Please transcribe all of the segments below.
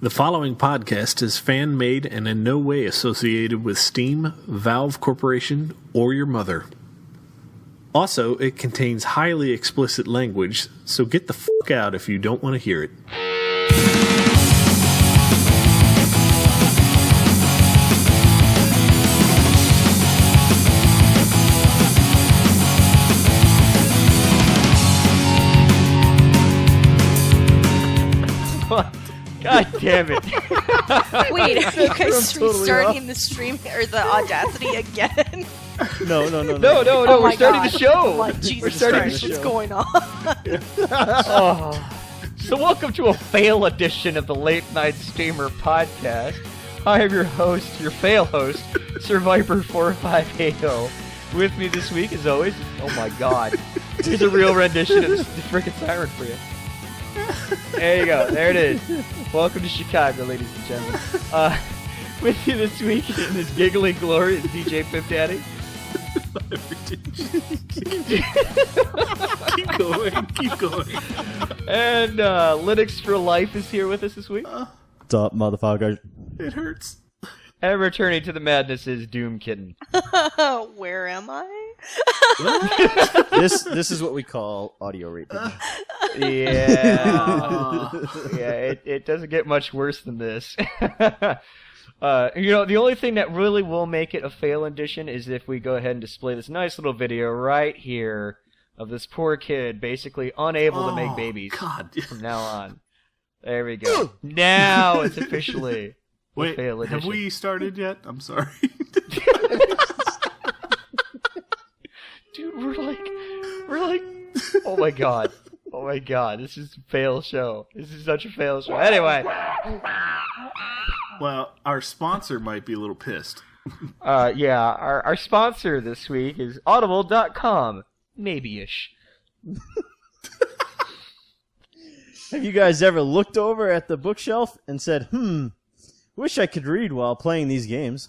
The following podcast is fan-made and in no way associated with Steam, Valve Corporation, or your mother. Also, it contains highly explicit language, so get the fuck out if you don't want to hear it. God damn it. Wait, are you guys restarting the stream or the Audacity again? No, we're starting the show. Like, Jesus we're starting Christ, the show. what's going on? So welcome to a fail edition of the Late Night Steamer podcast. I am your host, your fail host, Survivor4580. With me this week, as always, oh my god, here's a real rendition of the freaking siren for you. There you go. There it is. Welcome to Chicago, ladies and gentlemen. With you this week in his giggling glory is DJ Pip Daddy. Keep going. And Linux for Life is here with us this week. What's up, motherfucker? It hurts. And returning to the madness is Doomkitten. Where am I? This is what we call audio raping. Yeah. It doesn't get much worse than this. The only thing that really will make it a fail edition is if we go ahead and display this nice little video right here of this poor kid basically unable to make babies from now on. There we go. Now it's officially a fail edition. Have we started yet? I'm sorry. Dude, we're like, oh my god, this is a fail show. This is such a fail show. Anyway. Well, our sponsor might be a little pissed. Our sponsor this week is Audible.com. Maybe-ish. Have you guys ever looked over at the bookshelf and said, wish I could read while playing these games?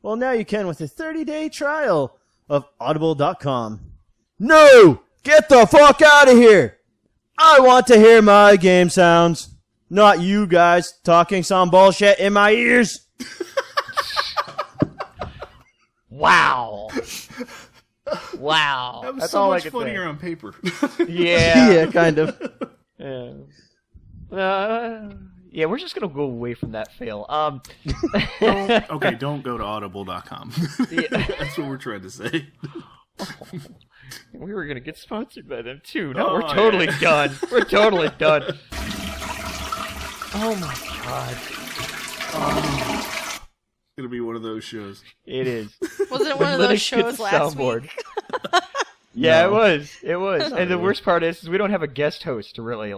Well, now you can with a 30-day trial of Audible.com. No! Get the fuck out of here! I want to hear my game sounds. Not you guys talking some bullshit in my ears. Wow. That was That's so all much I funnier say. on paper. Yeah. Yeah, kind of. Yeah. We're just gonna go away from that fail. Don't go to audible.com. That's what we're trying to say. We were gonna get sponsored by them too. No, we're totally done. We're totally done. Oh my god. It's gonna be one of those shows. It is. Was it one of those shows last week? Yeah, No. It was. And the worst part is we don't have a guest host to really,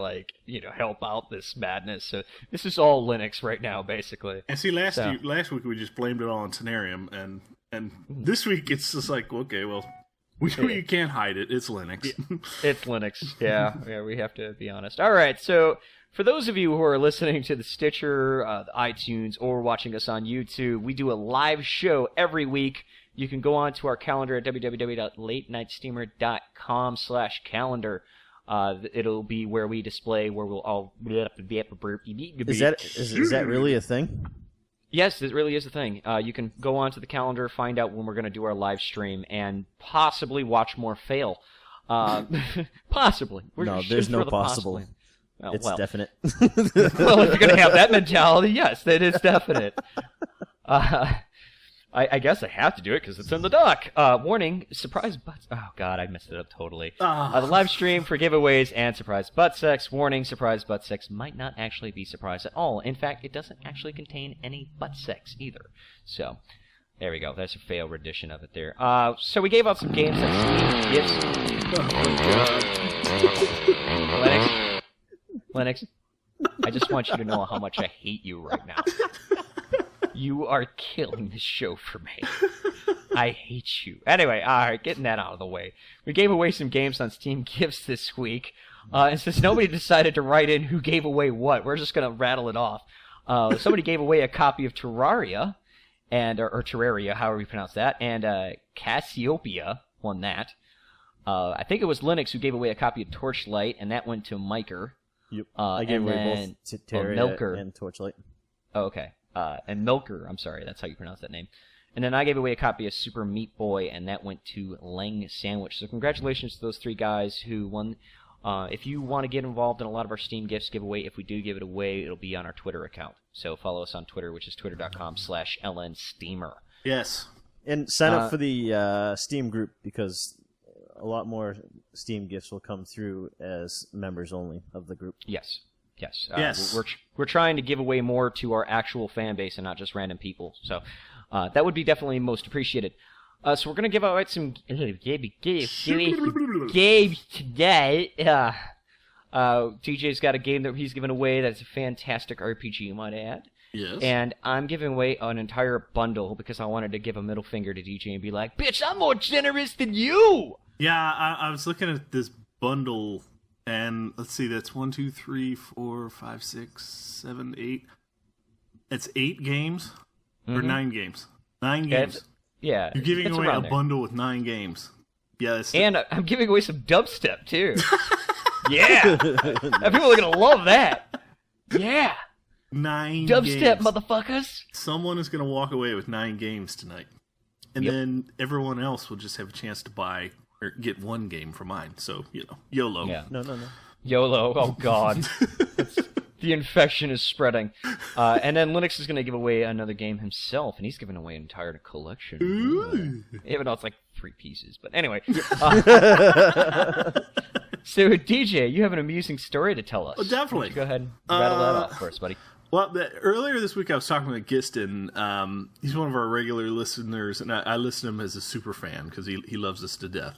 help out this madness. So this is all Linux right now, basically. And see, last week we just blamed it all on Tenarium, and this week it's just like, okay, well, we can't hide it. It's Linux. It's Linux. Yeah, we have to be honest. All right, so for those of you who are listening to the Stitcher, the iTunes, or watching us on YouTube, we do a live show every week. You can go on to our calendar at www.latenightsteamer.com/calendar. It'll be where we display where we'll all. Is that really a thing? Yes, it really is a thing. You can go on to the calendar, find out when we're going to do our live stream, and possibly watch more fail. Possibly. There's no possible. It's definite. Well, if you're going to have that mentality, yes, that is definite. I guess I have to do it because it's in the doc. Warning, surprise butt... Oh, God, I messed it up totally. The live stream for giveaways and surprise butt sex. Warning, surprise butt sex might not actually be surprise at all. In fact, it doesn't actually contain any butt sex either. So, there we go. That's a fail rendition of it there. So we gave out some games that Steam gifts. Linux, I just want you to know how much I hate you right now. You are killing this show for me. I hate you. Anyway, alright, getting that out of the way. We gave away some games on Steam Gifts this week. And since nobody decided to write in who gave away what, we're just going to rattle it off. Somebody gave away a copy of Terraria, or Terraria, however you pronounce that, and Cassiopeia won that. I think it was Linux who gave away a copy of Torchlight, and that went to Miker. Yep. I gave away both Terraria Milker and Torchlight. Oh, okay. And Milker, I'm sorry, that's how you pronounce that name. And then I gave away a copy of Super Meat Boy, and that went to Lang Sandwich. So congratulations to those 3 guys who won. If you want to get involved in a lot of our Steam Gifts giveaway, if we do give it away, it'll be on our Twitter account. So follow us on Twitter, which is twitter.com/LNsteamer. Yes. And sign up for the Steam group, because a lot more Steam Gifts will come through as members only of the group. Yes. Yes. Yes. We're trying to give away more to our actual fan base and not just random people. So that would be definitely most appreciated. So we're going to give out some games today. TJ's got a game that he's giving away that's a fantastic RPG, you might add. Yes. And I'm giving away an entire bundle because I wanted to give a middle finger to DJ and be like, bitch, I'm more generous than you! Yeah, I was looking at this bundle, and let's see, that's 1, 2, 3, 4, 5, 6, 7, 8. It's 8 games? Or 9 games? 9 games. Yeah. You're giving away a there. bundle with 9 games. Yes. And I'm giving away some dubstep, too. Yeah! People are going to love that. Yeah! 9 Dubstep, games. motherfuckers! Someone is going to walk away with 9 games tonight. And then everyone else will just have a chance to buy or get 1 game for mine. So, YOLO. Yeah. No. YOLO, oh god. The infection is spreading. And then Linux is going to give away another game himself, and he's giving away an entire collection. Ooh. Even though it's like 3 pieces. But anyway. So, DJ, you have an amusing story to tell us. Oh, definitely. Why don't you go ahead and rattle that off for us, buddy. Well, earlier this week I was talking with Giston. He's one of our regular listeners, and I listen to him as a super fan because he loves us to death.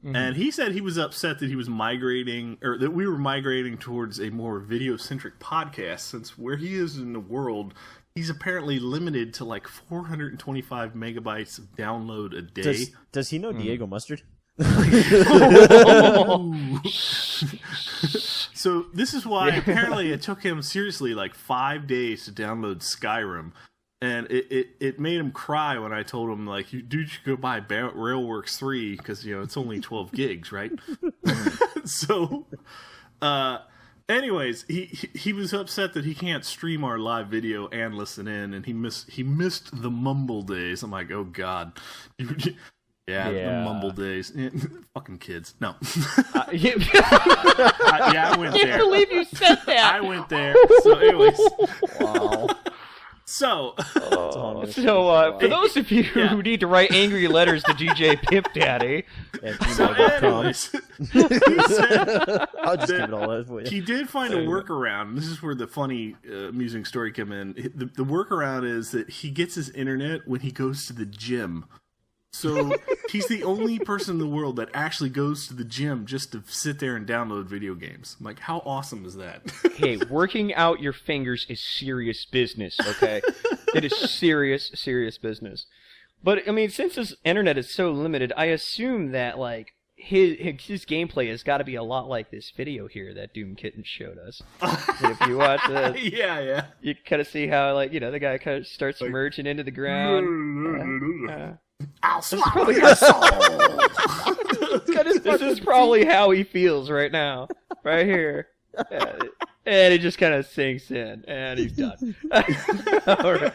Mm-hmm. And he said he was upset that he was migrating, or that we were migrating towards a more video-centric podcast, since where he is in the world, he's apparently limited to like 425 megabytes of download a day. Does he know Diego Mustard? So this is why apparently it took him seriously like 5 days to download Skyrim, and it made him cry when I told him, like, dude, you should go buy Railworks 3 because it's only 12 gigs, right? So anyways, he was upset that he can't stream our live video and listen in, and he missed the mumble days. I'm like, oh god. Yeah, the mumble days. Fucking kids. No. Yeah, I went there. I can't believe you said that. I went there. So, anyways. Wow. So, for those of you who need to write angry letters to DJ Pimp Daddy, anyways, I'll just give it all out for you. He did find a workaround. This is where the funny, amusing story come in. The workaround is that he gets his internet when he goes to the gym. So he's the only person in the world that actually goes to the gym just to sit there and download video games. I'm like, how awesome is that? Hey, working out your fingers is serious business, okay? It is serious, serious business. But, I mean, since his internet is so limited, I assume that, like, his gameplay has got to be a lot like this video here that Doomkitten showed us. And if you watch this, yeah, you kind of see how, like, the guy kind of starts merging into the ground. I'll swallow your soul. This is probably how he feels right now, right here. And it just kind of sinks in, and he's done. All right.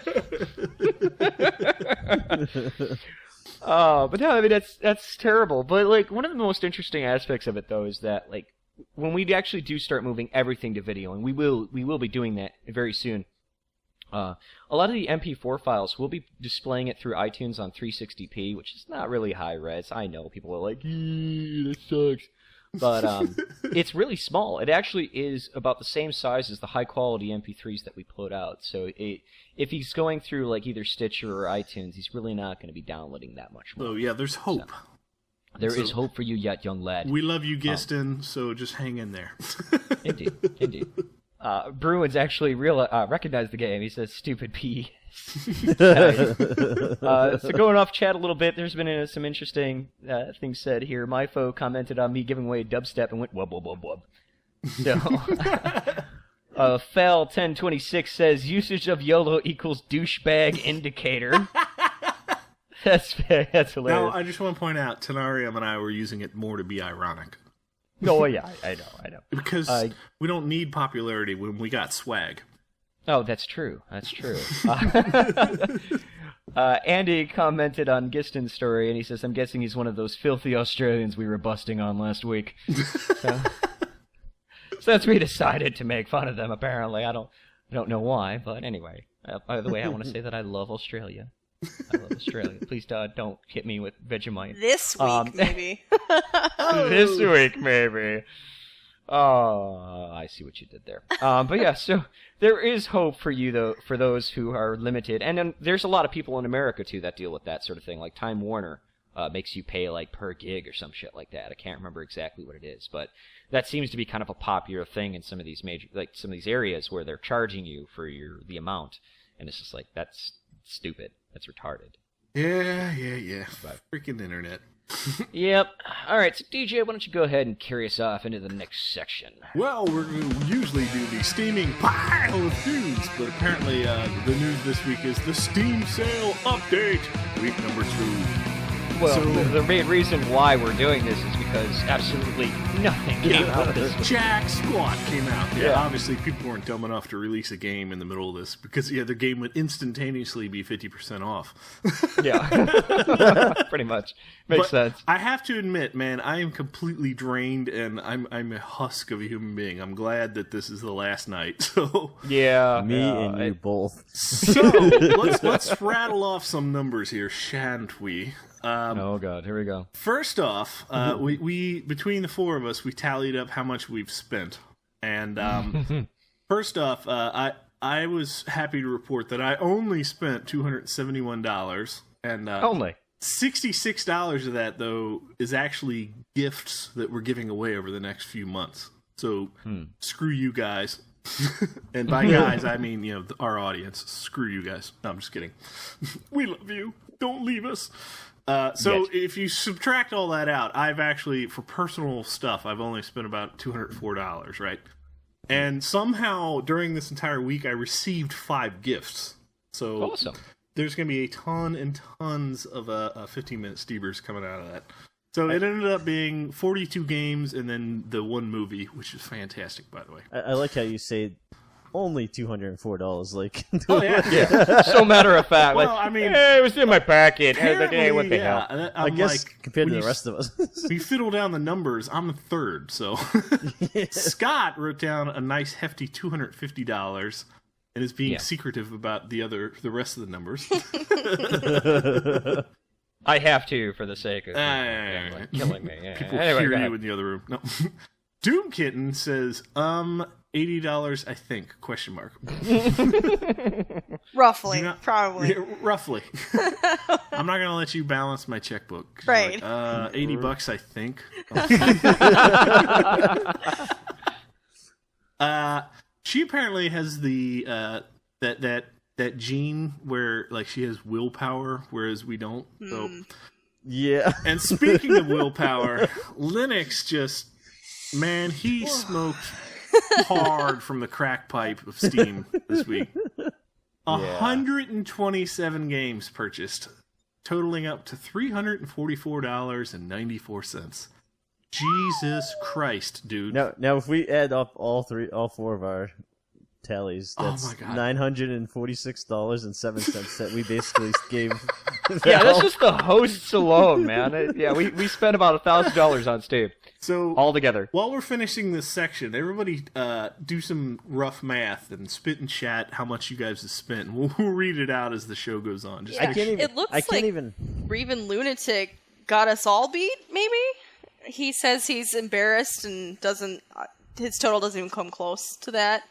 But no, I mean that's terrible. But like one of the most interesting aspects of it, though, is that like when we actually do start moving everything to video, and we will be doing that very soon. A lot of the MP4 files, we'll be displaying it through iTunes on 360p, which is not really high res. I know people are like, this sucks. But it's really small. It actually is about the same size as the high-quality MP3s that we put out. So if he's going through like either Stitcher or iTunes, he's really not going to be downloading that much more. Oh, yeah, there's hope. So, there is hope for you yet, young lad. We love you, Giston, so just hang in there. Indeed. Bruins actually recognized the game. He says, stupid P. So going off chat a little bit, there's been some interesting things said here. Myfo commented on me giving away dubstep and went, wub, wub, wub, wub. So, Fel1026 says, usage of YOLO equals douchebag indicator. That's hilarious. Now, I just want to point out, Tenarium and I were using it more to be ironic. Oh, yeah, I know. Because we don't need popularity when we got swag. Oh, that's true. That's true. Andy commented on Giston's story, and he says, "I'm guessing he's one of those filthy Australians we were busting on last week." Since we decided to make fun of them, apparently, I don't know why, but anyway. By the way, I want to say that I love Australia. I love Australia. Please, don't hit me with Vegemite. This week, maybe. This week, maybe. Oh, I see what you did there. But yeah, so there is hope for you, though, for those who are limited. And then there's a lot of people in America, too, that deal with that sort of thing. Like Time Warner makes you pay, like, per gig or some shit like that. I can't remember exactly what it is. But that seems to be kind of a popular thing in some of these some of these areas where they're charging you for the amount. And it's just like, that's stupid. That's retarded. Yeah. Freaking internet. Yep. All right, so DJ, why don't you go ahead and carry us off into the next section? Well, we usually do the steaming pile of news, but apparently the news this week is the Steam sale update, week number 2. Well, the main reason why we're doing this is because absolutely nothing came out this week. Jack Squat came out. Yeah, obviously people weren't dumb enough to release a game in the middle of this because their game would instantaneously be 50% off. Yeah, pretty much makes sense. I have to admit, man, I am completely drained, and I'm a husk of a human being. I'm glad that this is the last night. So yeah, me and you both. So let's rattle off some numbers here, shan't we? Oh god, here we go. First off, we between the four of us, we tallied up how much we've spent, and first off, I was happy to report that I only spent $271, and only $66 of that though is actually gifts that we're giving away over the next few months. So screw you guys. And by guys, I mean our audience. Screw you guys. No, I'm just kidding. We love you. Don't leave us. So if you subtract all that out, I've actually, for personal stuff, I've only spent about $204, right? And somehow, during this entire week, I received 5 gifts. So awesome. There's going to be a ton and tons of 15-minute Steebers coming out of that. So it ended up being 42 games and then the one movie, which is fantastic, by the way. I like how you say only $204, like. Oh, yeah. So matter of fact. Well, like, I mean, it was in my packet. Apparently, What the hell? I guess like, compared to the rest of us. We fiddle down the numbers. I'm the third, so. Scott wrote down a nice hefty $250 and is being secretive about the rest of the numbers. I have to, for the sake of killing me. Yeah. People anyway, hear you in the other room. No. Doomkitten says, $80, I think, question mark. Roughly, probably. Yeah, roughly. I'm not going to let you balance my checkbook. Right. Like, $80, I think. She apparently has the that gene where like she has willpower, whereas we don't. So yeah. And speaking of willpower, Linux just he smoked hard from the crack pipe of Steam this week. 127 games purchased, totaling up to $344.94. Jesus Christ, dude! Now, if we add up all 4 of our tallies, that's $946.07 that we basically gave. Yeah, that's just the hosts alone, man. We spent about $1,000 on Steam. So all together. While we're finishing this section, everybody do some rough math and spit in chat how much you guys have spent. We'll read it out as the show goes on. Just it looks like Reven Lunatic got us all beat. Maybe he says he's embarrassed and his total doesn't even come close to that.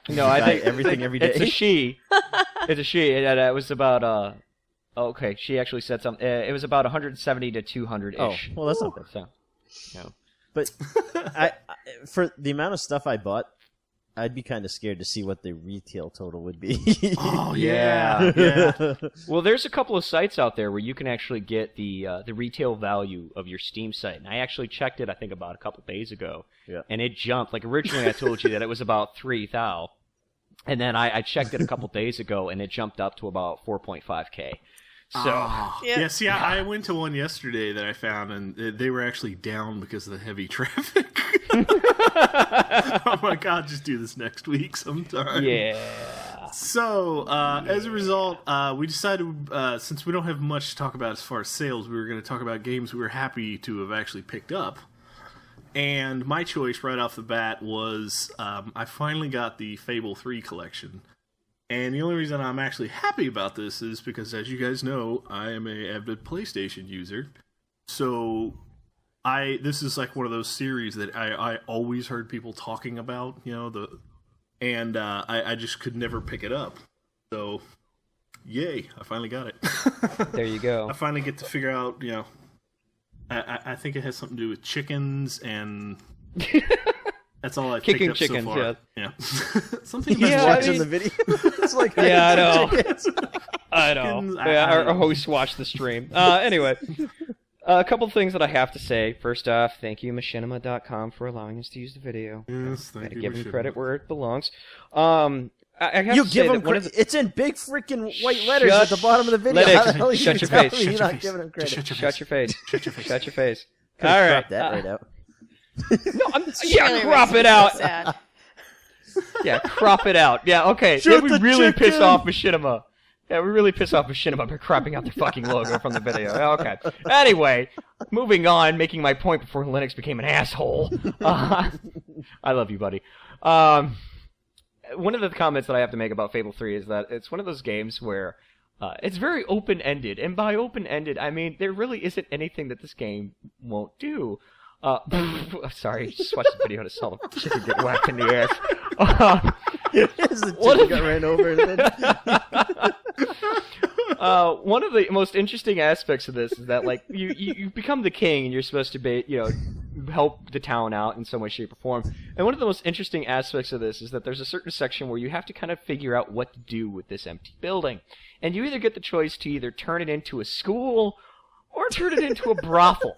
No, I think everything every day. It's a she. It's a she. It was about okay, she actually said something. It was about 170 to 200 ish. Oh, well, that's not bad. So, no. But I for the amount of stuff I bought, I'd be kind of scared to see what the retail total would be. Oh yeah. Well, there's a couple of sites out there where you can actually get the retail value of your Steam site, and I actually checked it. I think about a couple days ago, and it jumped. Like originally, I told you that it was about 3,000, and then I checked it a couple days ago, and it jumped up to about 4.5K. So See, I went to one yesterday that I found, and they were actually down because of the heavy traffic. Oh my god, just do this next week sometime. yeah. So, as a result, we decided, since we don't have much to talk about as far as sales, we were going to talk about games we were happy to have actually picked up. And my choice right off the bat was, I finally got the Fable 3 collection. And the only reason I'm actually happy about this is because, as you guys know, I am an avid PlayStation user. So, this is like one of those series that I always heard people talking about, and I just could never pick it up. So, yay, I finally got it. There you go. I finally get to figure out, I think it has something to do with chickens, and that's all I've Kicking picked up chickens, so far. Yeah. Something He's about watching the video. It's like, Yeah, I know. chickens. I know. Chickens, Yeah, I our host watched the stream. Anyway, a couple things that I have to say. First off, thank you, machinima.com, for allowing us to use the video. Yes, thank you. Give him Machinima. credit where it belongs. I have You to give say him that one of credit. the... It's in big freaking white letters Shut- at the bottom of the video. Linux, How the hell are you shut your telling face, me shut you're your not face. giving him credit? Shut your face. Shut your face. Shut your face. Could've All right. cropped that right out. No, Trailer crop makes me it so out. sad. Yeah, crop it out. Yeah, okay. Shoot we the really piss chicken! off Machinima. Yeah, we really piss off Machinima by cropping out their fucking logo from the video. Okay. Anyway, moving on, making my point before Linux became an asshole. I love you, buddy. One of the comments that I have to make about Fable 3 is that it's one of those games where it's very open-ended. And by open-ended, I mean there really isn't anything that this game won't do. Sorry, just watched the video and saw the chicken get whacked in the ass. As the chicken got ran over. And then... One of the most interesting aspects of this is that, like, you become the king and you're supposed to be, help the town out in some way, shape, or form. And one of the most interesting aspects of this is that there's a certain section where you have to kind of figure out what to do with this empty building. And you either get the choice to either turn it into a school or turn it into a brothel.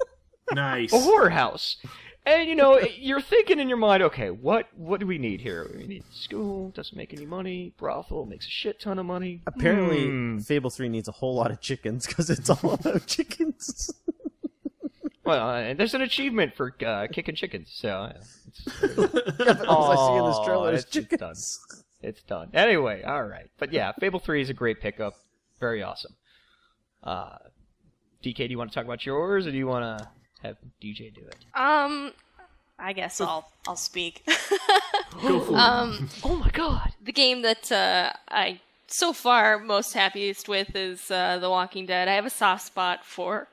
Nice. A whorehouse. And, you're thinking in your mind, okay, what do we need here? We need school, doesn't make any money. Brothel makes a shit ton of money. Apparently, Fable 3 needs a whole lot of chickens because it's all about chickens. Well, there's an achievement for kicking chickens, so... Nothing else I see in this trailer is it's done. chickens. It's done. Anyway, alright. But yeah, Fable 3 is a great pickup. Very awesome. DK, do you want to talk about yours, or do you want to have DJ do it? I guess I'll speak. Go for it. Oh my god! The game that I so far most happiest with is The Walking Dead. I have a soft spot for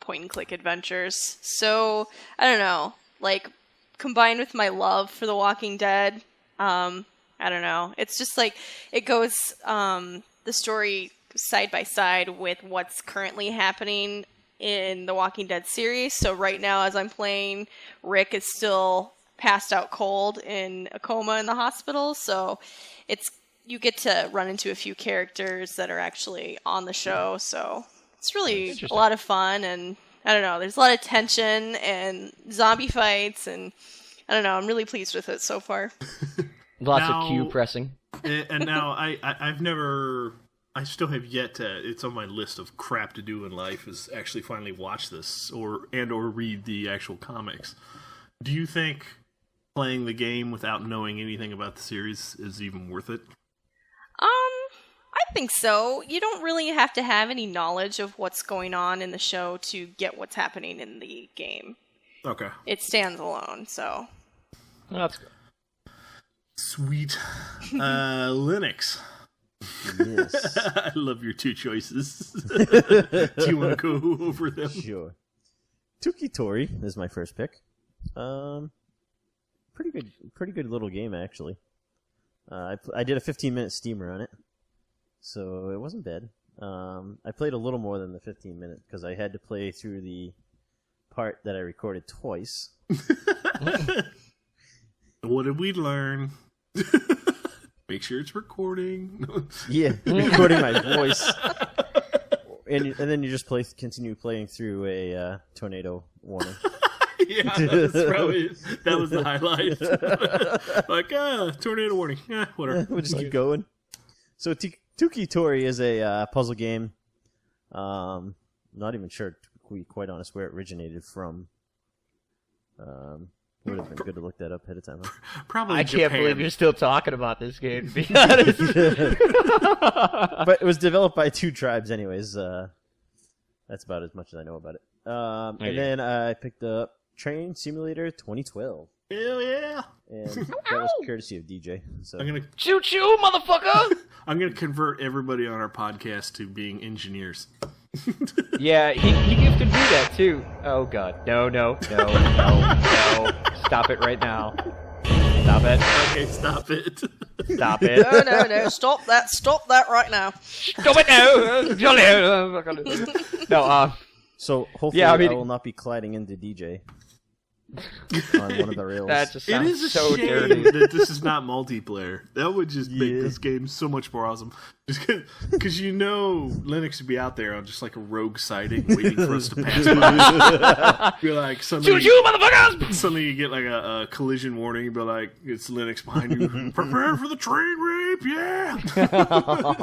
point and click adventures. So I don't know, like combined with my love for The Walking Dead, I don't know. It's just like it goes the story side by side with what's currently happening in the Walking Dead series. So right now, as I'm playing, Rick is still passed out cold in a coma in the hospital. So you get to run into a few characters that are actually on the show. So it's really a lot of fun, and I don't know, there's a lot of tension and zombie fights, and I don't know, I'm really pleased with it so far. Lots of Q pressing. And now I still have yet to, it's on my list of crap to do in life, is actually finally watch this or read the actual comics. Do you think playing the game without knowing anything about the series is even worth it? I think so. You don't really have to have any knowledge of what's going on in the show to get what's happening in the game. Okay. It stands alone, so. That's good. Sweet. Linux. Yes. I love your two choices. Do you want to go over them? Sure. Tukitori is my first pick. Pretty good little game actually. I did a 15-minute steamer on it, so it wasn't bad. I played a little more than the 15 minutes because I had to play through the part that I recorded twice. What did we learn? Make sure it's recording. Yeah, recording my voice. And then you just continue playing through a tornado warning. Yeah, that was the highlight. Like, tornado warning. Whatever. We'll just keep going. So Tukitori is a puzzle game Not even sure, to be quite honest, where it originated from. Would have been good to look that up ahead of time. Huh? Probably I Japan. can't believe you're still talking about this game, to be honest. But it was developed by 2 tribes, anyways. That's about as much as I know about it. And then I picked up Train Simulator 2012. Hell yeah! And that was courtesy of DJ. So I'm gonna Choo-choo, motherfucker! I'm gonna convert everybody on our podcast to being engineers. Yeah, he gifted me that, too. Oh, God. No. Stop it right now. Stop it. Okay, stop it. Stop it. No. Stop that right now. Stop it now! No, So hopefully Yeah, I I mean- will not be colliding into DJ on one of the rails. that just It sounds is a so shame dirty. that this is not multiplayer. That would just make Yeah. this game so much more awesome. Just because Linux would be out there on just like a rogue sighting, waiting for us to pass by. Be like suddenly, Choo-choo, motherfuckers! suddenly you get like a collision warning. You'd be like, it's Linux behind you. Prepare for the train rape, yeah.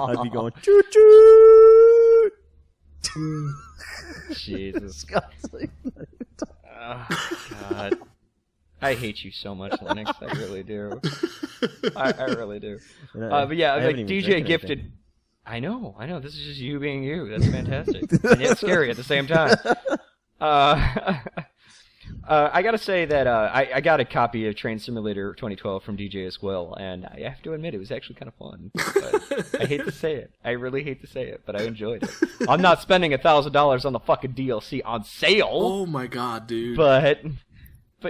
I'd be going choo choo. Jesus. Scott's like, Oh, God. I hate you so much, Linux. I really do. I really do. But yeah, I like haven't even DJ drank gifted. anything. I know. This is just you being you. That's fantastic. And yet scary at the same time. I gotta say that I got a copy of Train Simulator 2012 from DJ as well, and I have to admit it was actually kind of fun. But I hate to say it. I really hate to say it, but I enjoyed it. I'm not spending $1,000 on the fucking DLC on sale, Oh my god, dude. but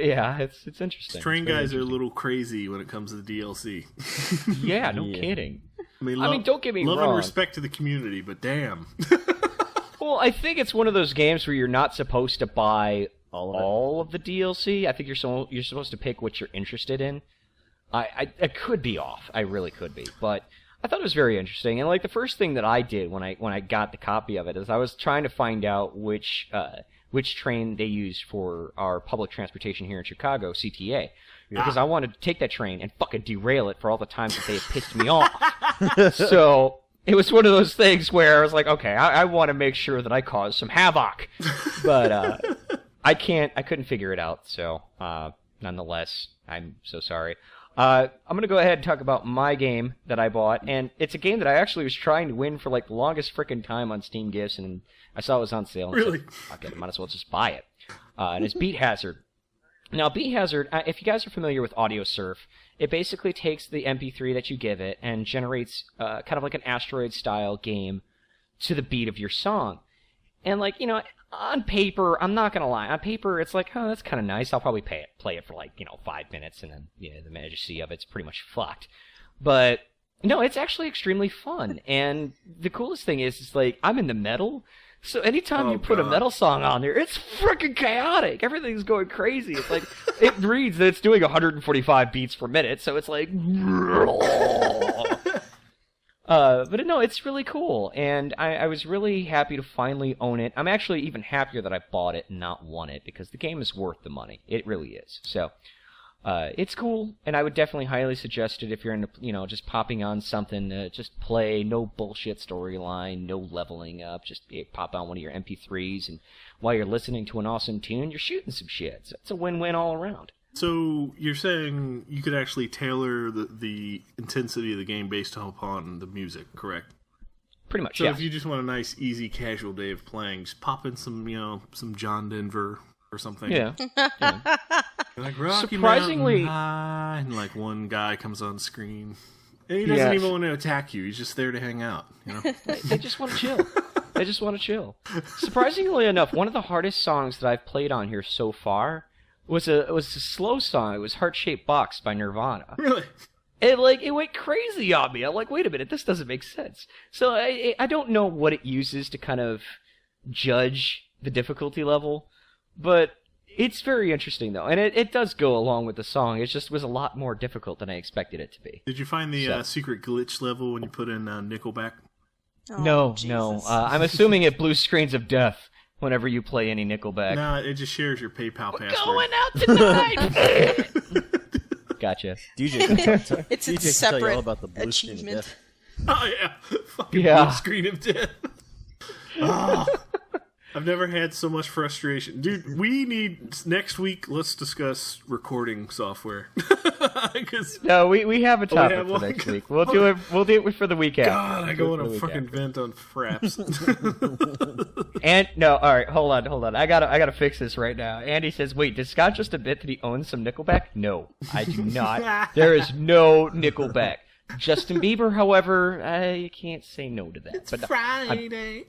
yeah, it's interesting. Train It's very guys are a interesting. little crazy when it comes to the DLC. Yeah, no Yeah. kidding. I mean, don't get me love wrong. and respect to the community, but damn. Well, I think it's one of those games where you're not supposed to buy All of it. of the DLC. I think you're supposed to pick what you're interested in. I could be off. I really could be, but I thought it was very interesting. And like the first thing that I did when I got the copy of it is I was trying to find out which train they used for our public transportation here in Chicago, CTA. Because I wanted to take that train and fucking derail it for all the times that they had pissed me off. So it was one of those things where I was like, okay, I want to make sure that I cause some havoc. But I couldn't figure it out. So nonetheless, I'm so sorry. I'm going to go ahead and talk about my game that I bought. And it's a game that I actually was trying to win for like the longest frickin' time on Steam Gifts. And I saw it was on sale. And Really? said, fuck it, I might as well just buy it. And it's Beat Hazard. Now, Beat Hazard, if you guys are familiar with Audio Surf, it basically takes the MP3 that you give it and generates kind of like an Asteroid-style game to the beat of your song. And, like, on paper, I'm not going to lie, on paper, it's like, oh, that's kind of nice. I'll probably play it for, 5 minutes, and then, the majesty of it's pretty much fucked. But, no, it's actually extremely fun. And the coolest thing is like, I'm into metal. So anytime you put a metal song on there, it's freaking chaotic. Everything's going crazy. It's like, it reads that it's doing 145 beats per minute, so it's like... but no, it's really cool, and I was really happy to finally own it. I'm actually even happier that I bought it and not won it, because the game is worth the money. It really is. So, it's cool, and I would definitely highly suggest it if you're into, just popping on something to just play, no bullshit storyline, no leveling up, just pop on one of your MP3s, and while you're listening to an awesome tune, you're shooting some shit. So it's a win-win all around. So you're saying you could actually tailor the intensity of the game based upon the music, correct? Pretty much, So yeah. if you just want a nice, easy, casual day of playing, just pop in some John Denver or something. Yeah. You're like Rocky Surprisingly- Mountain High, and like one guy comes on screen, and he doesn't even want to attack you. He's just there to hang out. They just want to chill. They just want to chill. Surprisingly enough, one of the hardest songs that I've played on here so far was a slow song. It was Heart-Shaped Box by Nirvana. Really? It went crazy on me. I'm like, wait a minute, this doesn't make sense. So I don't know what it uses to kind of judge the difficulty level, but it's very interesting though, and it does go along with the song. It just was a lot more difficult than I expected it to be. Did you find the secret glitch level when you put in Nickelback? Oh, No. Jesus. I'm assuming it blew screens of death whenever you play any Nickelback. No, it just shares your PayPal password. Going out tonight. Gotcha. DJ can tell, It's a DJ can tell you separate all about the blue screen of achievement. death. Oh yeah, fucking Yeah. blue screen of death. I've never had so much frustration. Dude, we need... Next week, let's discuss recording software. No, we have a topic have for one? next week. We'll do it for the week after. God, I go on a fucking vent on fraps. And no, all right, hold on. I gotta fix this right now. Andy says, "Wait, did Scott just admit that he owns some Nickelback?" No, I do not. There is no Nickelback. Justin Bieber, however, you can't say no to that. It's but no, Friday.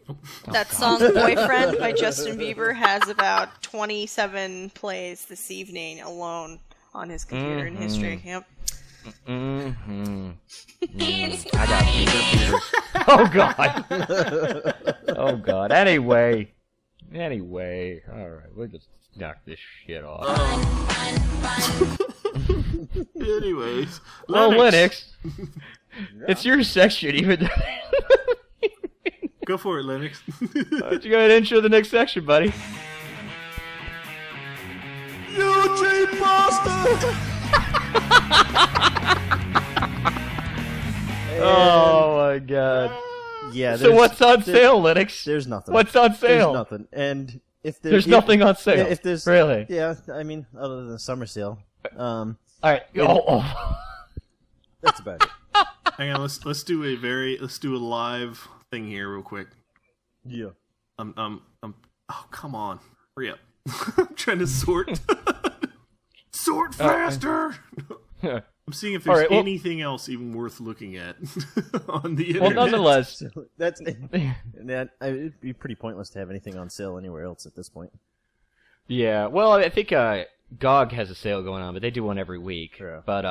That song "Boyfriend" by Justin Bieber has about 27 plays this evening alone on his computer in history. Yep. I got Bieber. Oh god. Oh god. Anyway, all right, we'll just knock this shit off. Anyways, Well, Linux, it's your section, even. Go for it, Linux. Why don't you go ahead and intro the next section, buddy? Eugene Boston! Oh my god. Yeah. So what's on sale, Linux? There's nothing. What's on sale? There's nothing. And if There's nothing on sale. If there's really, yeah, I mean, other than the summer sale. all right. Oh. That's about it. Hang on, let's do a live thing here real quick. Yeah. Oh, come on. Hurry up. I'm trying to sort. Sort faster! I'm seeing if there's anything else even worth looking at on the internet. Well, nonetheless, So that's it'd be pretty pointless to have anything on sale anywhere else at this point. yeah. Well, I think GOG has a sale going on, but they do one every week. Yeah. But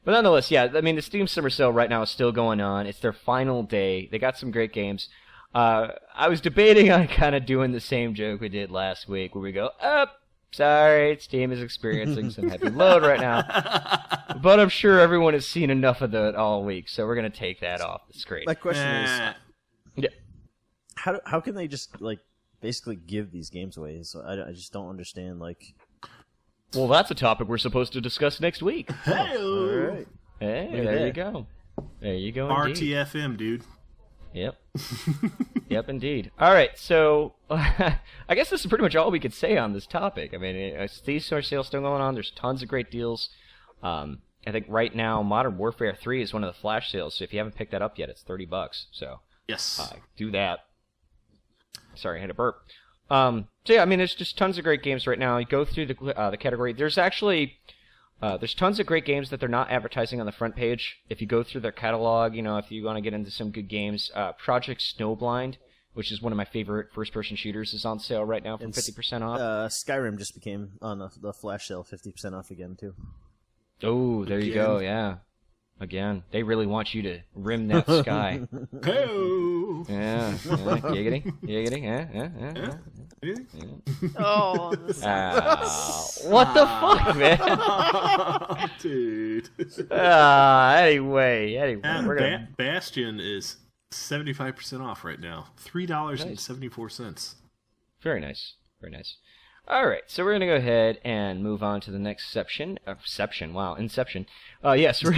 nonetheless, yeah. I mean, the Steam Summer Sale right now is still going on. It's their final day. They got some great games. I was debating on kind of doing the same joke we did last week, where we go, sorry, Steam is experiencing some heavy load right now. But I'm sure everyone has seen enough of that all week, so we're going to take that off the screen. My question is, Yeah. how can they just basically give these games away? So I just don't understand. Well, that's a topic we're supposed to discuss next week. Hey, All right. Hey, Look at there that. you go. There you go, indeed. RTFM, dude. Yep. Yep, indeed. All right, so I guess this is pretty much all we could say on this topic. I mean, Steam Summer Sale still going on. There's tons of great deals. I think right now Modern Warfare 3 is one of the flash sales, so if you haven't picked that up yet, it's $30. So Yes. do that. Sorry, I had a burp. So yeah, I mean, there's just tons of great games right now. You go through the category. There's actually there's tons of great games that they're not advertising on the front page. If you go through their catalog, if you want to get into some good games, Project Snowblind, which is one of my favorite first-person shooters, is on sale right now for 50% off. Skyrim just became on the flash sale 50% off again too. Oh, there you go, yeah. Again, they really want you to rim that sky. Hey-o. Yeah, giggity, yeah. Oh, What the fuck, man? Dude. Anyway, we're gonna... Bastion is 75% off right now. $3.74. Very nice, very nice. All right, so we're going to go ahead and move on to the next Inception. Yes, we're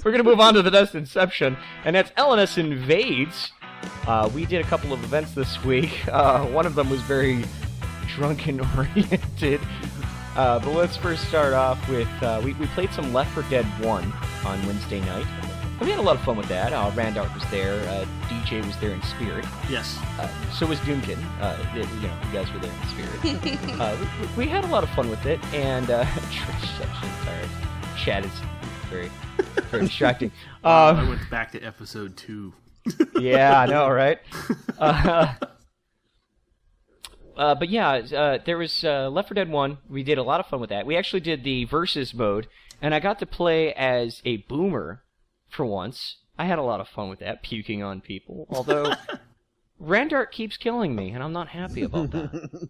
going to move on to the next Inception, and that's LNS Invades. We did a couple of events this week. One of them was very drunken-oriented. But let's first start off with, we played some Left 4 Dead 1 on Wednesday night. We had a lot of fun with that. Randart was there. DJ was there in spirit. Yes. So was Doomkitten. You guys were there in spirit. We had a lot of fun with it, and sorry, chat is very, very distracting. I went back to episode 2. Yeah, I know, right? But yeah, there was Left 4 Dead 1. We did a lot of fun with that. We actually did the versus mode, and I got to play as a boomer for once. I had a lot of fun with that, puking on people. Although, Randart keeps killing me, and I'm not happy about that.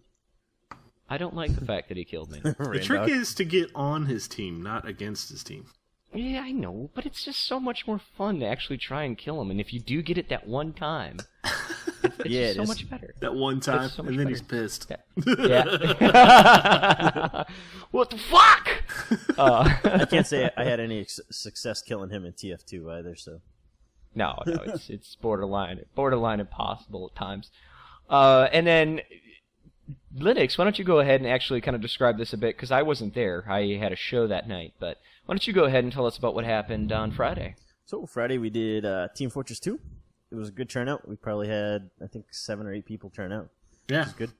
I don't like the fact that he killed me. The trick is to get on his team, not against his team. Yeah, I know, but it's just so much more fun to actually try and kill him. And if you do get it that one time, it's just so much better. That one time, so and then better. he's pissed. Yeah. What the fuck? I can't say I had any success killing him in TF2 either. So No, it's borderline impossible at times. And then Linux, why don't you go ahead and actually kind of describe this a bit, because I wasn't there. I had a show that night, but why don't you go ahead and tell us about what happened on Friday? So Friday we did Team Fortress 2. It was a good turnout. We probably had, I think, 7 or 8 people turn out. Yeah. Which is good.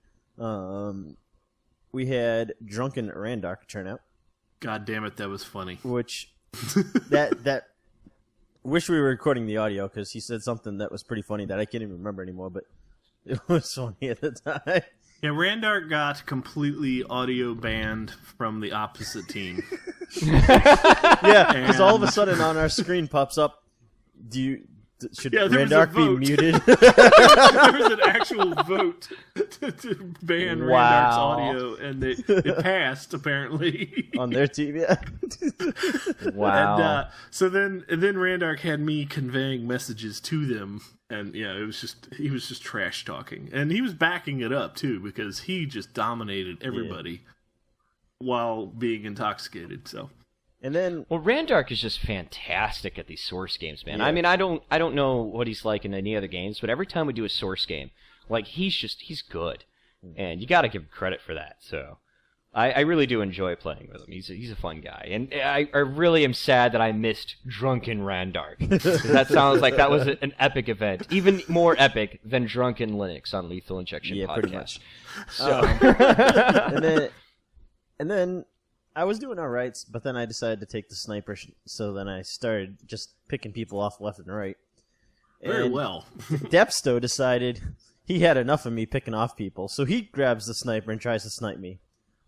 We had Drunken Randark turn out. God damn it, that was funny. Which, that wish we were recording the audio, because he said something that was pretty funny that I can't even remember anymore, but it was funny at the time. Yeah, Randark got completely audio banned from the opposite team. Yeah, because all of a sudden on our screen pops up, should Randark be muted? There was an actual vote to ban Randark's audio, and it passed, apparently. On their team, yeah. Wow. And, so then Randark had me conveying messages to them, and yeah, he was just trash talking, and he was backing it up too, because he just dominated everybody while being intoxicated. So. And then, well, Randark is just fantastic at these Source games, man. Yeah. I mean, I don't know what he's like in any other games, but every time we do a Source game, like he's good, and you got to give him credit for that. So, I really do enjoy playing with him. He's a fun guy, and I really am sad that I missed Drunken Randark. That sounds like that was an epic event, even more epic than Drunken Linux on Lethal Injection podcast. Pretty much. So, and then. I was doing all right, but then I decided to take the sniper, so then I started just picking people off left and right. Very well. Depsto decided he had enough of me picking off people, so he grabs the sniper and tries to snipe me.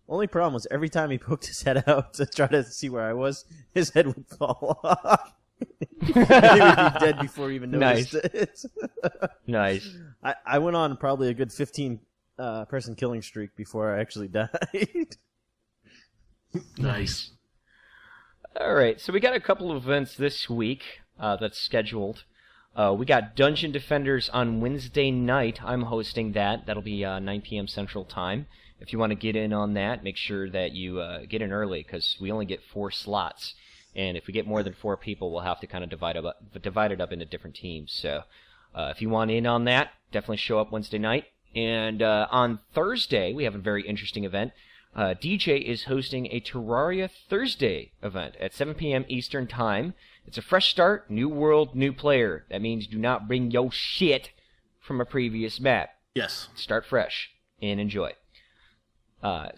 Only problem was every time he poked his head out to try to see where I was, his head would fall off. He would be dead before he even noticed it. Nice. I went on probably a good 15 person killing streak before I actually died. Nice. All right, so we got a couple of events this week that's scheduled. We got Dungeon Defenders on Wednesday night. I'm hosting that. That'll be 9 p.m. Central Time. If you want to get in on that, make sure that you get in early, because we only get 4 slots. And if we get more than 4 people, we'll have to kind of divide it up into different teams. So if you want in on that, definitely show up Wednesday night. And on Thursday, we have a very interesting event. DJ is hosting a Terraria Thursday event at 7 p.m. Eastern Time. It's a fresh start, new world, new player. That means do not bring your shit from a previous map. Yes. Start fresh and enjoy. And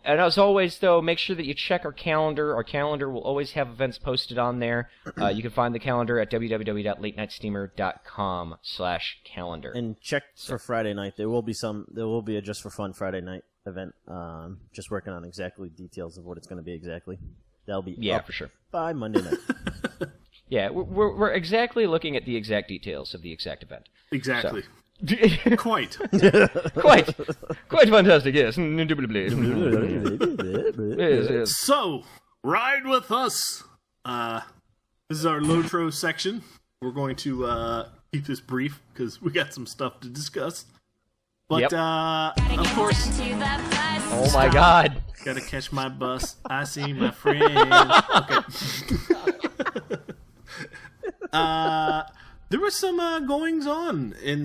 as always, though, make sure that you check our calendar. Our calendar will always have events posted on there. You can find the calendar at www.latenightsteamer.com/calendar. And check for Friday night. There will be a Just for Fun Friday night event. Just working on exactly details of what it's going to be exactly. That'll be up for sure by Monday night. Yeah, we're exactly looking at the exact details of the exact event. Exactly. So. Quite fantastic, yes. So, ride with us. This is our Lotro section. We're going to keep this brief because we got some stuff to discuss. But, of course... Oh my god. Gotta catch my bus. I see my friend. Okay. There was some goings on in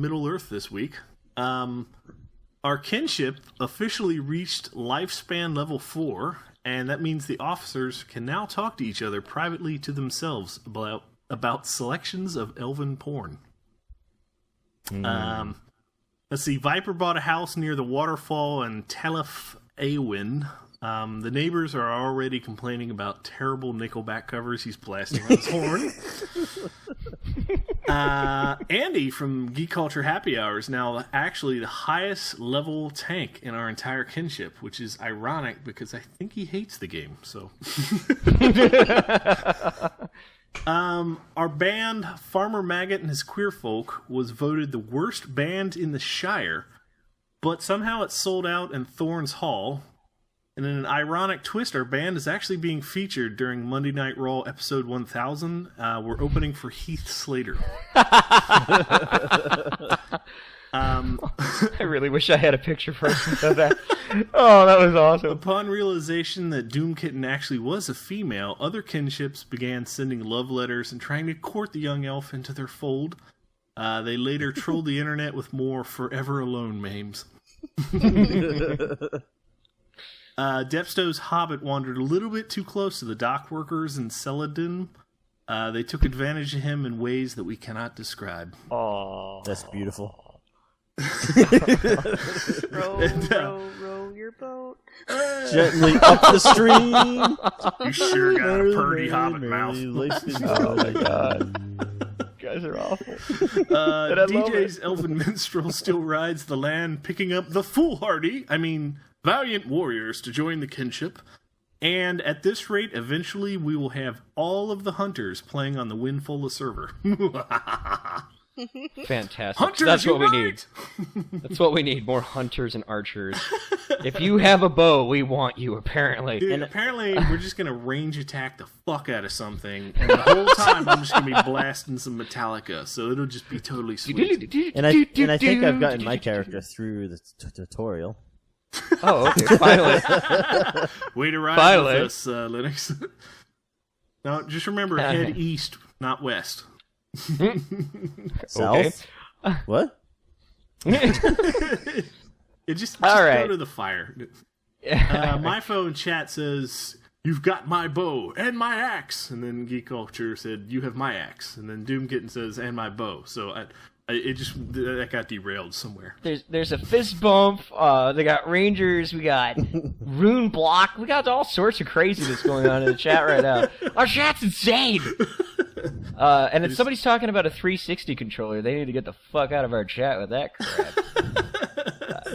Middle Earth this week. Our kinship officially reached lifespan level 4, and that means the officers can now talk to each other privately to themselves about selections of elven porn. Let's see. Viper bought a house near the waterfall in Telef Awin. The neighbors are already complaining about terrible Nickelback covers he's blasting on his horn. Andy from Geek Culture Happy Hour is now actually the highest level tank in our entire kinship, which is ironic because I think he hates the game. So, our band Farmer Maggot and His Queer Folk was voted the worst band in the Shire, but somehow it sold out in Thorns Hall. And in an ironic twist, our band is actually being featured during Monday Night Raw episode 1000. We're opening for Heath Slater. I really wish I had a picture for that. Oh, that was awesome. Upon realization that Doomkitten actually was a female, other kinships began sending love letters and trying to court the young elf into their fold. They later trolled the internet with more Forever Alone memes. Depsto's hobbit wandered a little bit too close to the dock workers in Celadon. They took advantage of him in ways that we cannot describe. Oh, That's beautiful. Row your boat. Gently up the stream. You sure got a purty hobbit mouth. oh my god. You guys are awful. DJ's Elven Minstrel still rides the land, picking up the valiant warriors to join the kinship. And at this rate, eventually we will have all of the hunters playing on the Windfulla server. Fantastic. Hunters That's what we unite! need. That's what we need. More hunters and archers. If you have a bow, we want you, apparently. Dude, apparently we're just going to range attack the fuck out of something, and the whole time I'm just going to be blasting some Metallica, so it'll just be totally sweet. And I think I've gotten my character through the tutorial. Oh, okay. Finally. Way to ride Finally. with us, Linux. Now, just remember, head east, not west. South? What? It just All right. go to the fire. My phone chat says, "You've got my bow and my axe," and then Geek Culture said, "You have my axe," and then Doomkitten says, "And my bow." So that got derailed somewhere. There's a fist bump. They got rangers. We got rune block. We got all sorts of craziness going on in the chat right now. Our chat's insane. And if somebody's talking about a 360 controller, they need to get the fuck out of our chat with that crap.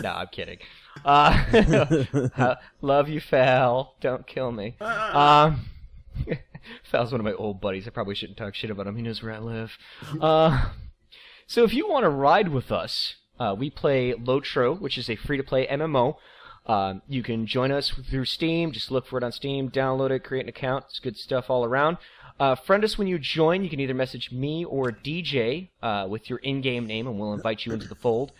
No, I'm kidding. Love you, Fal. Don't kill me. Fal's one of my old buddies. I probably shouldn't talk shit about him. He knows where I live. So if you want to ride with us, we play Lotro, which is a free-to-play MMO. You can join us through Steam. Just look for it on Steam, download it, create an account. It's good stuff all around. Friend us when you join. You can either message me or DJ with your in-game name, and we'll invite you into the fold.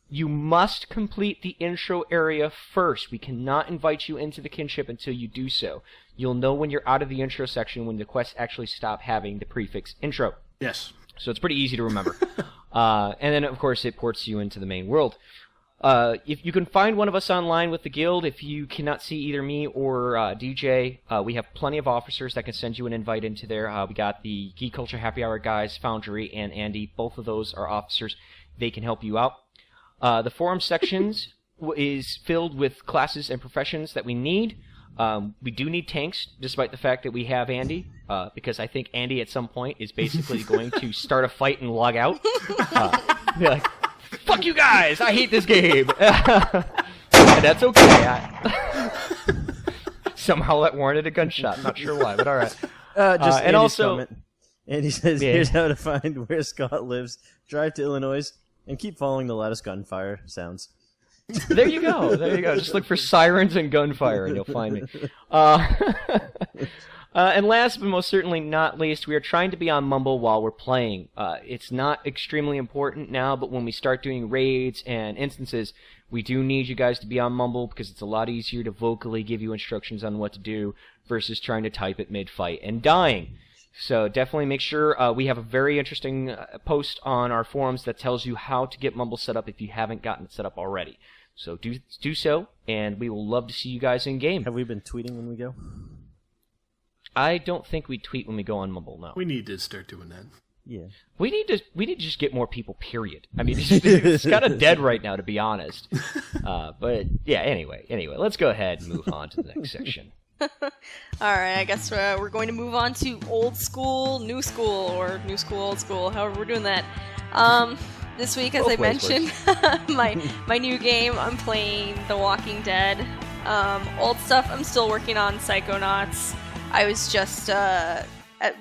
You must complete the intro area first. We cannot invite you into the kinship until you do so. You'll know when you're out of the intro section when the quests actually stop having the prefix intro. Yes. So it's pretty easy to remember. And then, of course, it ports you into the main world. If you can find one of us online with the guild, if you cannot see either me or DJ, we have plenty of officers that can send you an invite into there. We got the Geek Culture Happy Hour guys, Foundry and Andy. Both of those are officers. They can help you out. The forum sections is filled with classes and professions that we need. We do need tanks, despite the fact that we have Andy, because I think Andy at some point is basically going to start a fight and log out. Be like, fuck you guys! I hate this game! And that's okay. Somehow that warranted a gunshot. Not sure why, but alright. Just and Andy's also, comment. Andy says, Yeah. here's how to find where Scott lives. Drive to Illinois and keep following the loudest gunfire sounds. there you go. There you go. Just look for sirens and gunfire and you'll find me. And last but most certainly not least, we are trying to be on Mumble while we're playing. It's not extremely important now, but when we start doing raids and instances, we do need you guys to be on Mumble because it's a lot easier to vocally give you instructions on what to do versus trying to type it mid-fight and dying. So definitely make sure we have a very interesting post on our forums that tells you how to get Mumble set up if you haven't gotten it set up already. So do so, and we will love to see you guys in game. Have we been tweeting when we go? I don't think we tweet when we go on Mumble, no. We need to start doing that. Yeah. We need to just get more people, period. I mean, it's kind of dead right now, to be honest. But yeah, anyway, let's go ahead and move on to the next section. Alright, I guess we're going to move on to old school, new school, or new school, old school, however we're doing that. This week, as Both I ways mentioned, my new game, I'm playing The Walking Dead. Old stuff, I'm still working on Psychonauts. I was just, at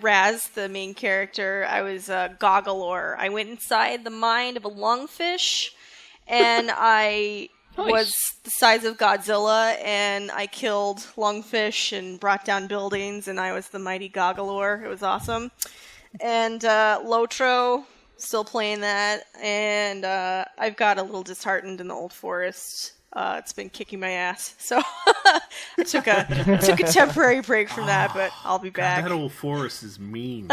Raz, the main character, I was Goggalore. I went inside the mind of a lungfish, and I was the size of Godzilla, and I killed lungfish and brought down buildings, and I was the mighty Goggalore. It was awesome. And Lotro, still playing that, and I've got a little disheartened in the Old Forest. It's been kicking my ass, so I took a temporary break from that, but I'll be back. God, that Old Forest is mean.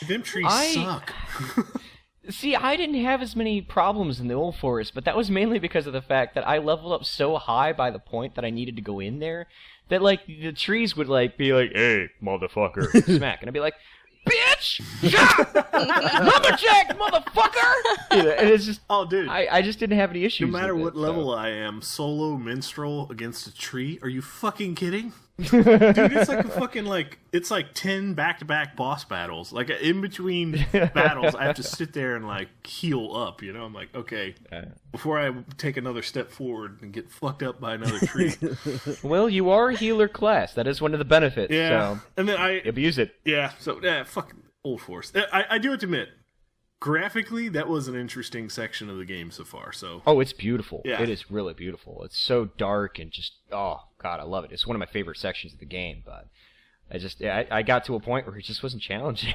Them trees suck. See, I didn't have as many problems in the Old Forest, but that was mainly because of the fact that I leveled up so high by the point that I needed to go in there that, like, the trees would, like, be like, "Hey, motherfucker," smack, and I'd be like, "Bitch! Shot! Lumberjack, motherfucker!" You know, and it's just, oh, dude, I just didn't have any issues. No matter with what it, level so. I am, solo minstrel against a tree? Are you fucking kidding? Dude, it's like a fucking, it's like 10 back-to-back boss battles. Like, in between battles, I have to sit there and, heal up, you know? I'm like, okay, before I take another step forward and get fucked up by another tree. Well, you are a healer class. That is one of the benefits. Yeah, so and then I abuse it. Yeah, so, fucking Old Force. I do have to admit, graphically, that was an interesting section of the game so far, so... Oh, it's beautiful. Yeah. It is really beautiful. It's so dark and just, oh, God, I love it. It's one of my favorite sections of the game, but I got to a point where it just wasn't challenging.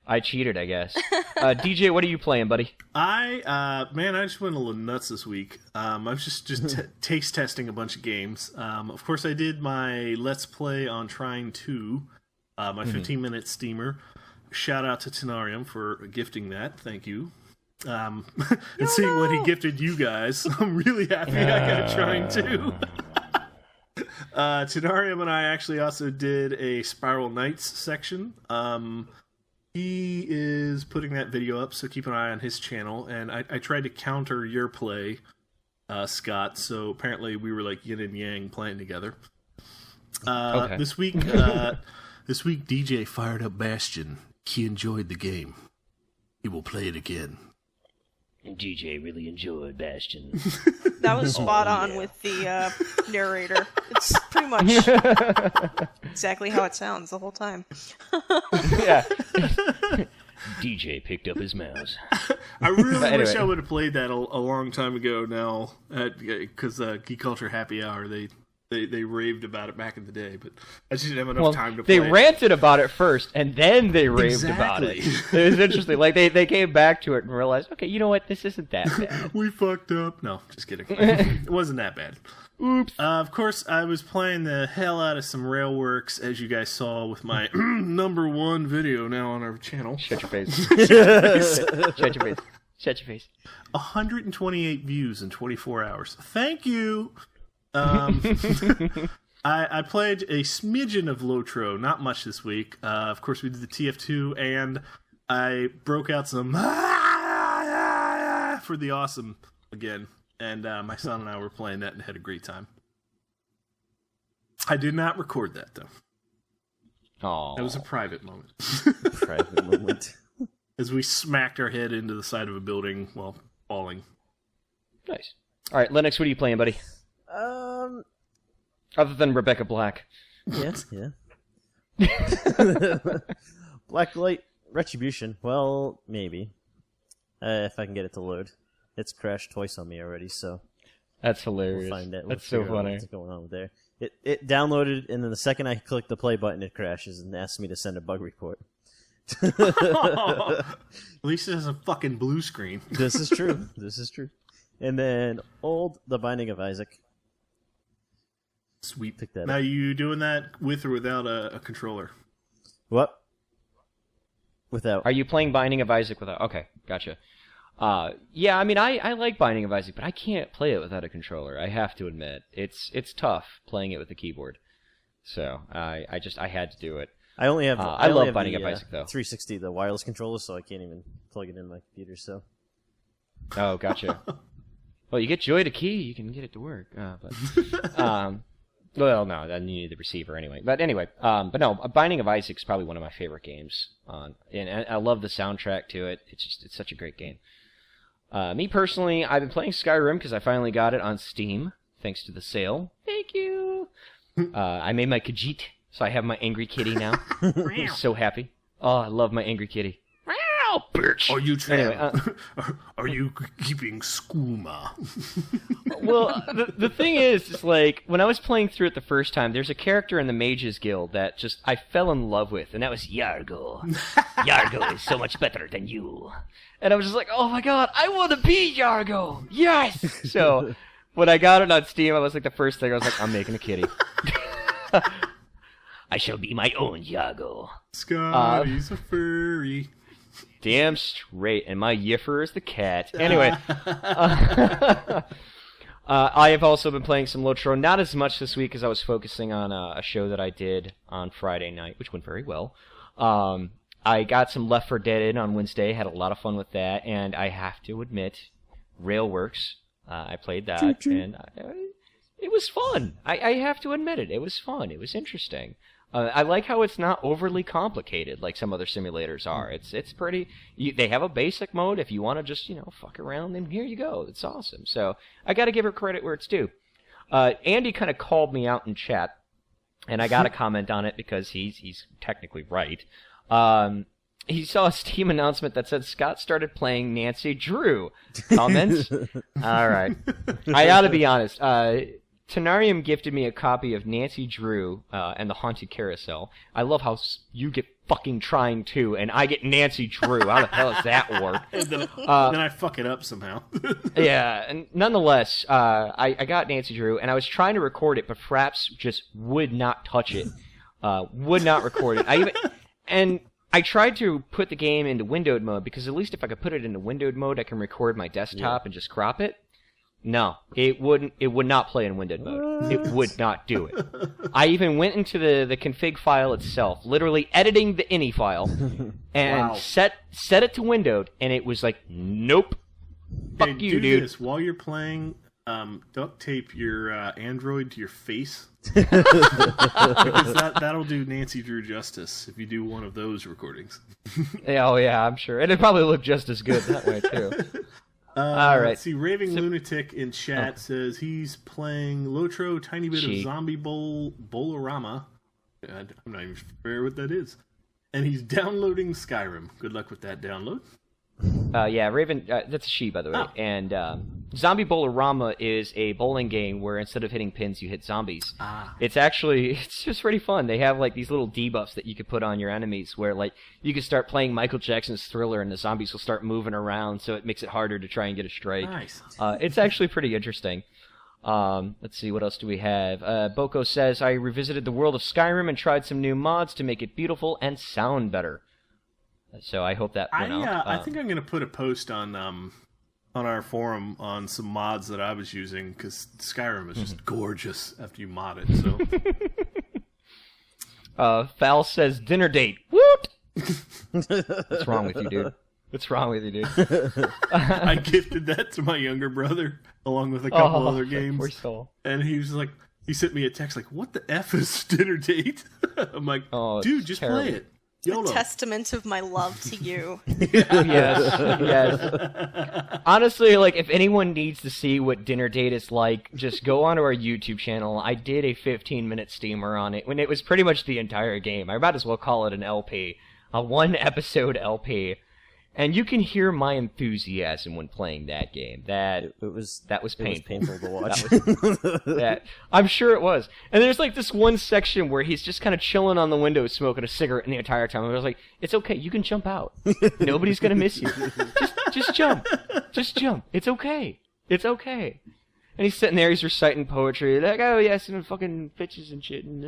I cheated, I guess. DJ, what are you playing, buddy? I just went a little nuts this week. I was just taste testing a bunch of games. Of course, I did my Let's Play on Trine 2, my 15-minute steamer. Shout out to Tenarium for gifting that. Thank you. And seeing what he gifted you guys. I'm really happy I got Trine 2. Tenarium and I actually also did a Spiral Knights section. He is putting that video up, so keep an eye on his channel. And I tried to counter your play, Scott, so apparently we were like yin and yang playing together. Okay. This week, DJ fired up Bastion. He enjoyed the game. He will play it again. DJ really enjoyed Bastion. That was spot on with the narrator. It's pretty much exactly how it sounds the whole time. Yeah. DJ picked up his mouse. I really wish I would have played that a long time ago now, because Geek Culture Happy Hour, they raved about it back in the day, but I just didn't have enough time to play. They ranted about it first, and then they raved about it. It was interesting. Like, they came back to it and realized, okay, you know what, this isn't that bad. We fucked up. No, just kidding. It wasn't that bad. Oops. Of course, I was playing the hell out of some Railworks, as you guys saw with my number one video now on our channel. Shut your face. Shut your face. Shut your face. 128 views in 24 hours. Thank you. I played a smidgen of Lotro, not much this week. Of course, we did the TF2, and I broke out some for the awesome again. And my son and I were playing that and had a great time. I did not record that, though. Oh, that was a private moment. Private moment. As we smacked our head into the side of a building while falling. Nice. All right, Lennox, what are you playing, buddy? Other than Rebecca Black. Yeah. Blacklight Retribution. Well, maybe. If I can get it to load. It's crashed twice on me already, so... That's hilarious. We'll find it. That's so funny. What's going on there? It downloaded, and then the second I click the play button, it crashes and asks me to send a bug report. At least it has a fucking blue screen. This is true. And then The Binding of Isaac. Sweet. Pick that now, up. you doing that with or without a controller? What? Without. Are you playing Binding of Isaac without... Okay, gotcha. Yeah, I mean, I like Binding of Isaac, but I can't play it without a controller. I have to admit, it's tough playing it with a keyboard. So I had to do it. I only have. I love Binding of Isaac though. 360, the wireless controller, so I can't even plug it in my computer. So. Oh, gotcha. Well, you get Joy to key, you can get it to work. Well, no, then you need the receiver anyway. But anyway, but no, Binding of Isaac is probably one of my favorite games. And I love the soundtrack to it. It's such a great game. Me personally, I've been playing Skyrim because I finally got it on Steam, thanks to the sale. Thank you. I made my Khajiit, so I have my angry kitty now. He's so happy. Oh, I love my angry kitty. now, bitch. Are you Anyway, are you keeping skooma? Well, the thing is like, when I was playing through it the first time, there's a character in the Mages Guild that just I fell in love with, and that was Yargo. Yargo is so much better than you. And I was just like, oh my god, I want to be Yargo! Yes! So, when I got it on Steam, I was like, the first thing, I was like, I'm making a kitty. I shall be my own Yargo. Scotty's a furry. Damn straight, and my Yiffer is the cat. Anyway, I have also been playing some Lotro, not as much this week as I was focusing on a show that I did on Friday night, which went very well. I got some Left 4 Dead in on Wednesday, had a lot of fun with that, and I have to admit, Railworks, I played that, and it was fun. I have to admit it. It was fun. It was interesting. I like how it's not overly complicated like some other simulators are. It's pretty. They have a basic mode if you want to just fuck around. Then here you go. It's awesome. So I got to give her credit where it's due. Andy kind of called me out in chat, and I got to comment on it because he's technically right. He saw a Steam announcement that said Scott started playing Nancy Drew. Comments? All right. I gotta be honest. Tenarium gifted me a copy of Nancy Drew and the Haunted Carousel. I love how you get fucking Trine too, and I get Nancy Drew. How the hell does that work? Then I fuck it up somehow. Yeah, and nonetheless, I got Nancy Drew, and I was trying to record it, but Fraps just would not touch it. Would not record it. I tried to put the game into windowed mode, because at least if I could put it into windowed mode, I can record my desktop and just crop it. No, it wouldn't. It would not play in windowed mode. It would not do it. I even went into the config file itself, literally editing the ini file, and set it to windowed, and it was like, nope. Fuck you, dude. This. While you're playing, duct tape your Android to your face. Because that'll do Nancy Drew justice if you do one of those recordings. Oh yeah, I'm sure. And it'd probably look just as good that way too. All right. Let's see, Raving Lunatic in chat says he's playing Lotro, tiny bit of Zombie Bolorama. I'm not even familiar what that is. And he's downloading Skyrim. Good luck with that download. Yeah, Raven, that's a she, by the way. Oh. And Zombie Bolorama is a bowling game where instead of hitting pins, you hit zombies. It's just pretty fun. They have like these little debuffs that you could put on your enemies where like you can start playing Michael Jackson's Thriller and the zombies will start moving around, so it makes it harder to try and get a strike. Nice. It's actually pretty interesting. Let's see, what else do we have? Boko says, I revisited the world of Skyrim and tried some new mods to make it beautiful and sound better. So I hope that went out. I think I'm going to put a post on our forum on some mods that I was using, because Skyrim is just gorgeous after you mod it. So. Fal says dinner date. Woot! What's wrong with you, dude? What's wrong with you, dude? I gifted that to my younger brother along with a couple other games, poor soul. And he was like, he sent me a text like, "What the f is dinner date?" I'm like, "Dude, just terrible. Play it." YOLO. A testament of my love to you. Yes. Honestly, like, if anyone needs to see what dinner date is like, just go onto our YouTube channel. I did a 15-minute steamer on it when it was pretty much the entire game. I might as well call it an LP, a one-episode LP. And you can hear my enthusiasm when playing that game. That was painful to watch. I'm sure it was. And there's like this one section where he's just kind of chilling on the window smoking a cigarette the entire time. I was like, it's okay, you can jump out. Nobody's gonna miss you. Just jump. Just jump. It's okay. It's okay. And he's sitting there, he's reciting poetry, like, oh yes, and fucking bitches and shit, and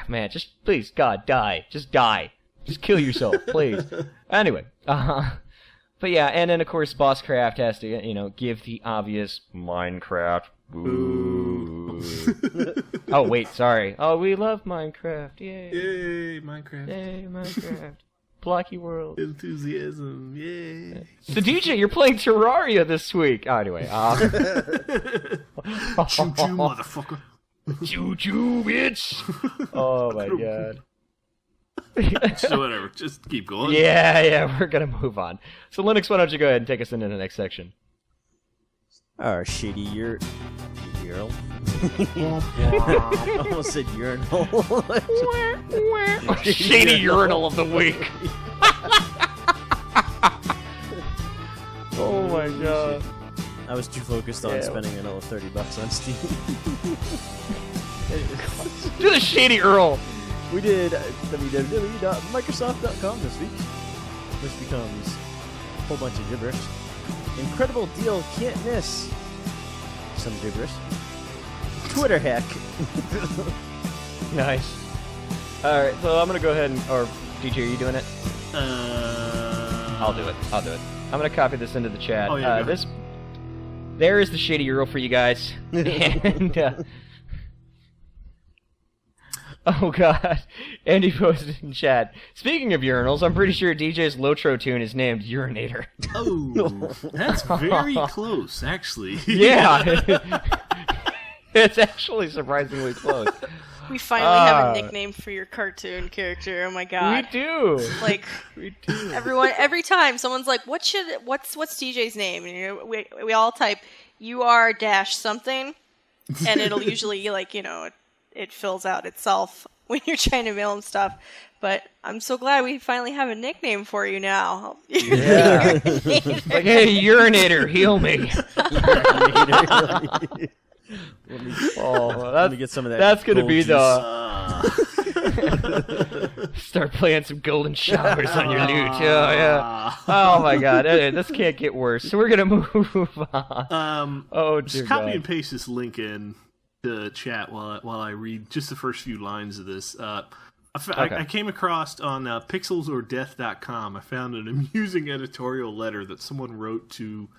man, just please, God, die. Just die. Just kill yourself, please. Anyway, but yeah, and then of course Bosscraft has to, give the obvious Minecraft. Boo. Oh wait, sorry. Oh, we love Minecraft. Yay! Yay, Minecraft! Yay, Minecraft! Blocky World. Enthusiasm. Yay! So DJ, you're playing Terraria this week. Oh, anyway. Choo-choo, motherfucker. Choo-choo, bitch. Oh my god. So whatever, just keep going. Yeah, we're gonna move on. So Linux, why don't you go ahead and take us into the next section? Shady URL. I almost said urinal. Shady urinal of the week. my god. I was too focused on spending another $30 on Steam. Do the Shady URL. We did www.microsoft.com this week, which becomes a whole bunch of gibberish. Incredible deal, can't miss. Some gibberish. Twitter hack. Nice. Alright, so I'm gonna go ahead and... Or, DJ, are you doing it? I'll do it. I'm gonna copy this into the chat. Oh, yeah, there is the Shady URL for you guys. And, oh god. Andy posted in chat. Speaking of urinals, I'm pretty sure DJ's Lotro tune is named Urinator. Oh, that's very close, actually. Yeah. It's actually surprisingly close. We finally have a nickname for your cartoon character. Oh my god. We do. Like, We do. every time someone's like, what's DJ's name? And we all type UR dash something, and it'll usually it fills out itself when you're trying to mail him stuff. But I'm so glad we finally have a nickname for you now. Yeah. Like, hey, Urinator, heal me. Let me get some of that. That's gonna gold be juice. Start playing some golden showers on your lute. Yeah. Oh my god, this can't get worse. So we're gonna move on. Oh dear just copy God. and paste this link in the chat while I read just the first few lines of this. I came across on pixelsorddeath.com. I found an amusing editorial letter that someone wrote to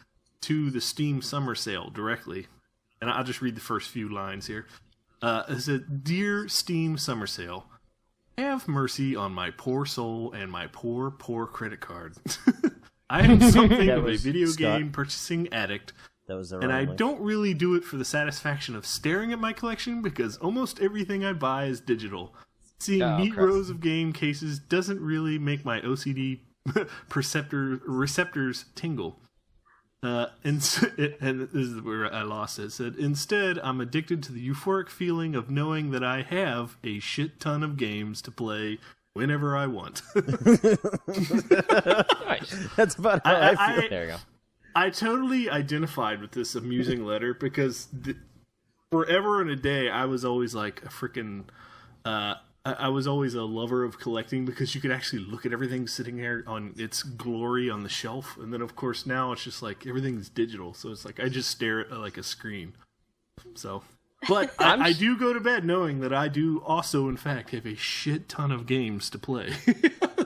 the Steam Summer Sale directly. And I'll just read the first few lines here. It said, "Dear Steam Summer Sale, have mercy on my poor soul and my poor, poor credit card. I am something of a video game purchasing addict, That was the and I link. don't really do it for the satisfaction of staring at my collection because almost everything I buy is digital. Seeing neat crap. rows of game cases doesn't really make my OCD receptors tingle. And this is where I lost it. It said, instead, I'm addicted to the euphoric feeling of knowing that I have a shit ton of games to play whenever I want." Nice. That's about how I feel. There you go. I totally identified with this amusing letter because forever and a day I was always like a freaking... I was always a lover of collecting because you could actually look at everything sitting there on its glory on the shelf. And then, of course, now it's just like everything's digital. So it's like I just stare at like a screen. So, but I do go to bed knowing that I do also, in fact, have a shit ton of games to play.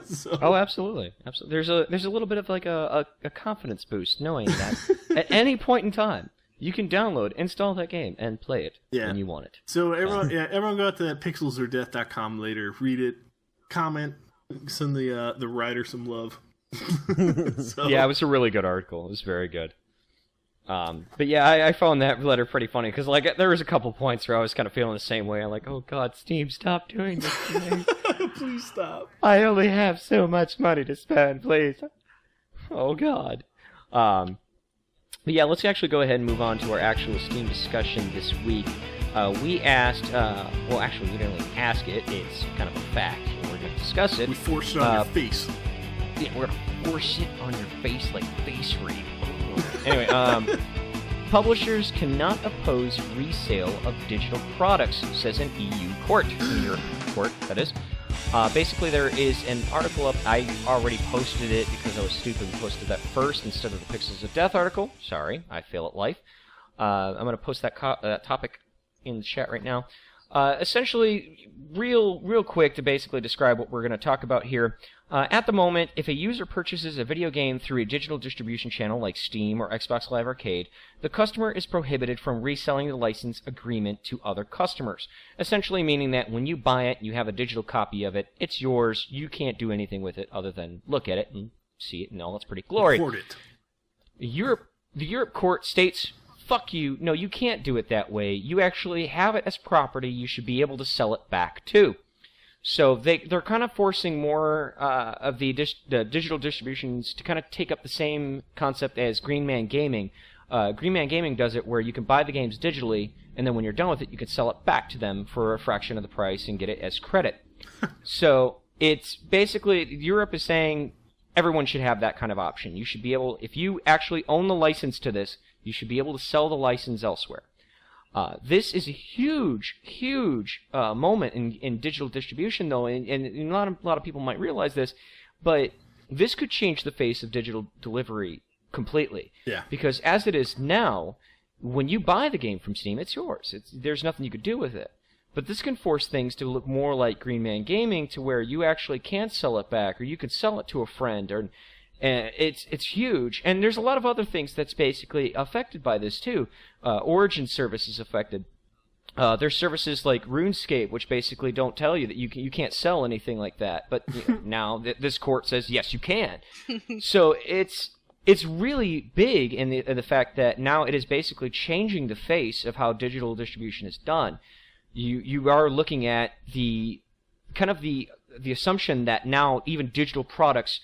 So. Oh, absolutely. There's a little bit of like a confidence boost knowing that at any point in time you can download, install that game, and play it when you want it. So everyone go out to that pixelsorddeath.com later, read it, comment, send the writer some love. So. Yeah, it was a really good article. It was very good. But yeah, I found that letter pretty funny because like there was a couple points where I was kind of feeling the same way. I'm like, oh god, Steam, stop doing this to me. Please stop. I only have so much money to spend, please. Oh god. But yeah, let's actually go ahead and move on to our actual Steam discussion this week. We asked, well, actually, we didn't really ask it. It's kind of a fact. We're going to discuss it. We forced it on your face. Yeah, we're going to force it on your face like face rape. Anyway, publishers cannot oppose resale of digital products, says an EU court. In Europe court, that is. Basically, there is an article up. I already posted it because I was stupid and posted that first instead of the Pixels of Death article. Sorry, I fail at life. I'm going to post that topic in the chat right now. Essentially, real quick to basically describe what we're going to talk about here. At the moment, if a user purchases a video game through a digital distribution channel like Steam or Xbox Live Arcade, the customer is prohibited from reselling the license agreement to other customers. Essentially meaning that when you buy it, you have a digital copy of it, it's yours, you can't do anything with it other than look at it and see it and all its pretty glory. Report it. The Europe court states, fuck you, no, you can't do it that way. You actually have it as property, you should be able to sell it back too. So they're kind of forcing more of the digital distributions to kind of take up the same concept as Green Man Gaming. Green Man Gaming does it where you can buy the games digitally, and then when you're done with it, you can sell it back to them for a fraction of the price and get it as credit. So it's basically, Europe is saying, everyone should have that kind of option. You should be able, if you actually own the license to this, you should be able to sell the license elsewhere. This is a huge moment in digital distribution, though, and a lot of people might realize this, but this could change the face of digital delivery completely. Yeah. Because as it is now, when you buy the game from Steam, it's yours. There's nothing you could do with it. But this can force things to look more like Green Man Gaming, to where you actually can sell it back, or you can sell it to a friend, or it's huge. And there's a lot of other things that's basically affected by this too. Origin service is affected. There's services like RuneScape, which basically don't tell you that you can't sell anything like that. But now this court says yes, you can. So it's really big in the fact that now it is basically changing the face of how digital distribution is done. You are looking at the kind of the assumption that now even digital products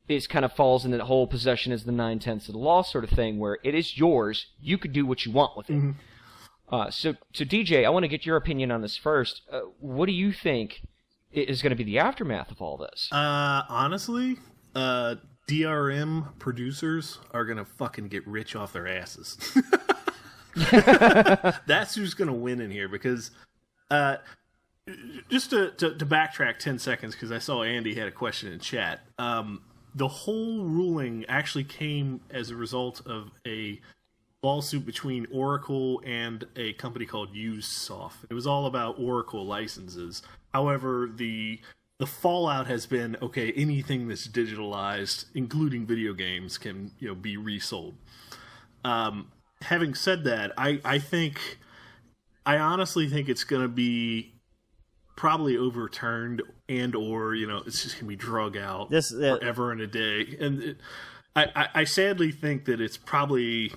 is kind of falls into the whole possession is the 9/10 of the law sort of thing, where it is yours. You could do what you want with it. Mm-hmm. So DJ, I want to get your opinion on this first. What do you think is going to be the aftermath of all this? Honestly, DRM producers are going to fucking get rich off their asses. That's who's going to win in here, because just to backtrack 10 seconds, because I saw Andy had a question in chat. The whole ruling actually came as a result of a lawsuit between Oracle and a company called Usoft. It was all about Oracle licenses. However, the fallout has been, okay, anything that's digitalized, including video games, can be resold. Having said that, I honestly think it's going to be probably overturned, and or it's just going to be drug out forever and a day. And I sadly think that it's probably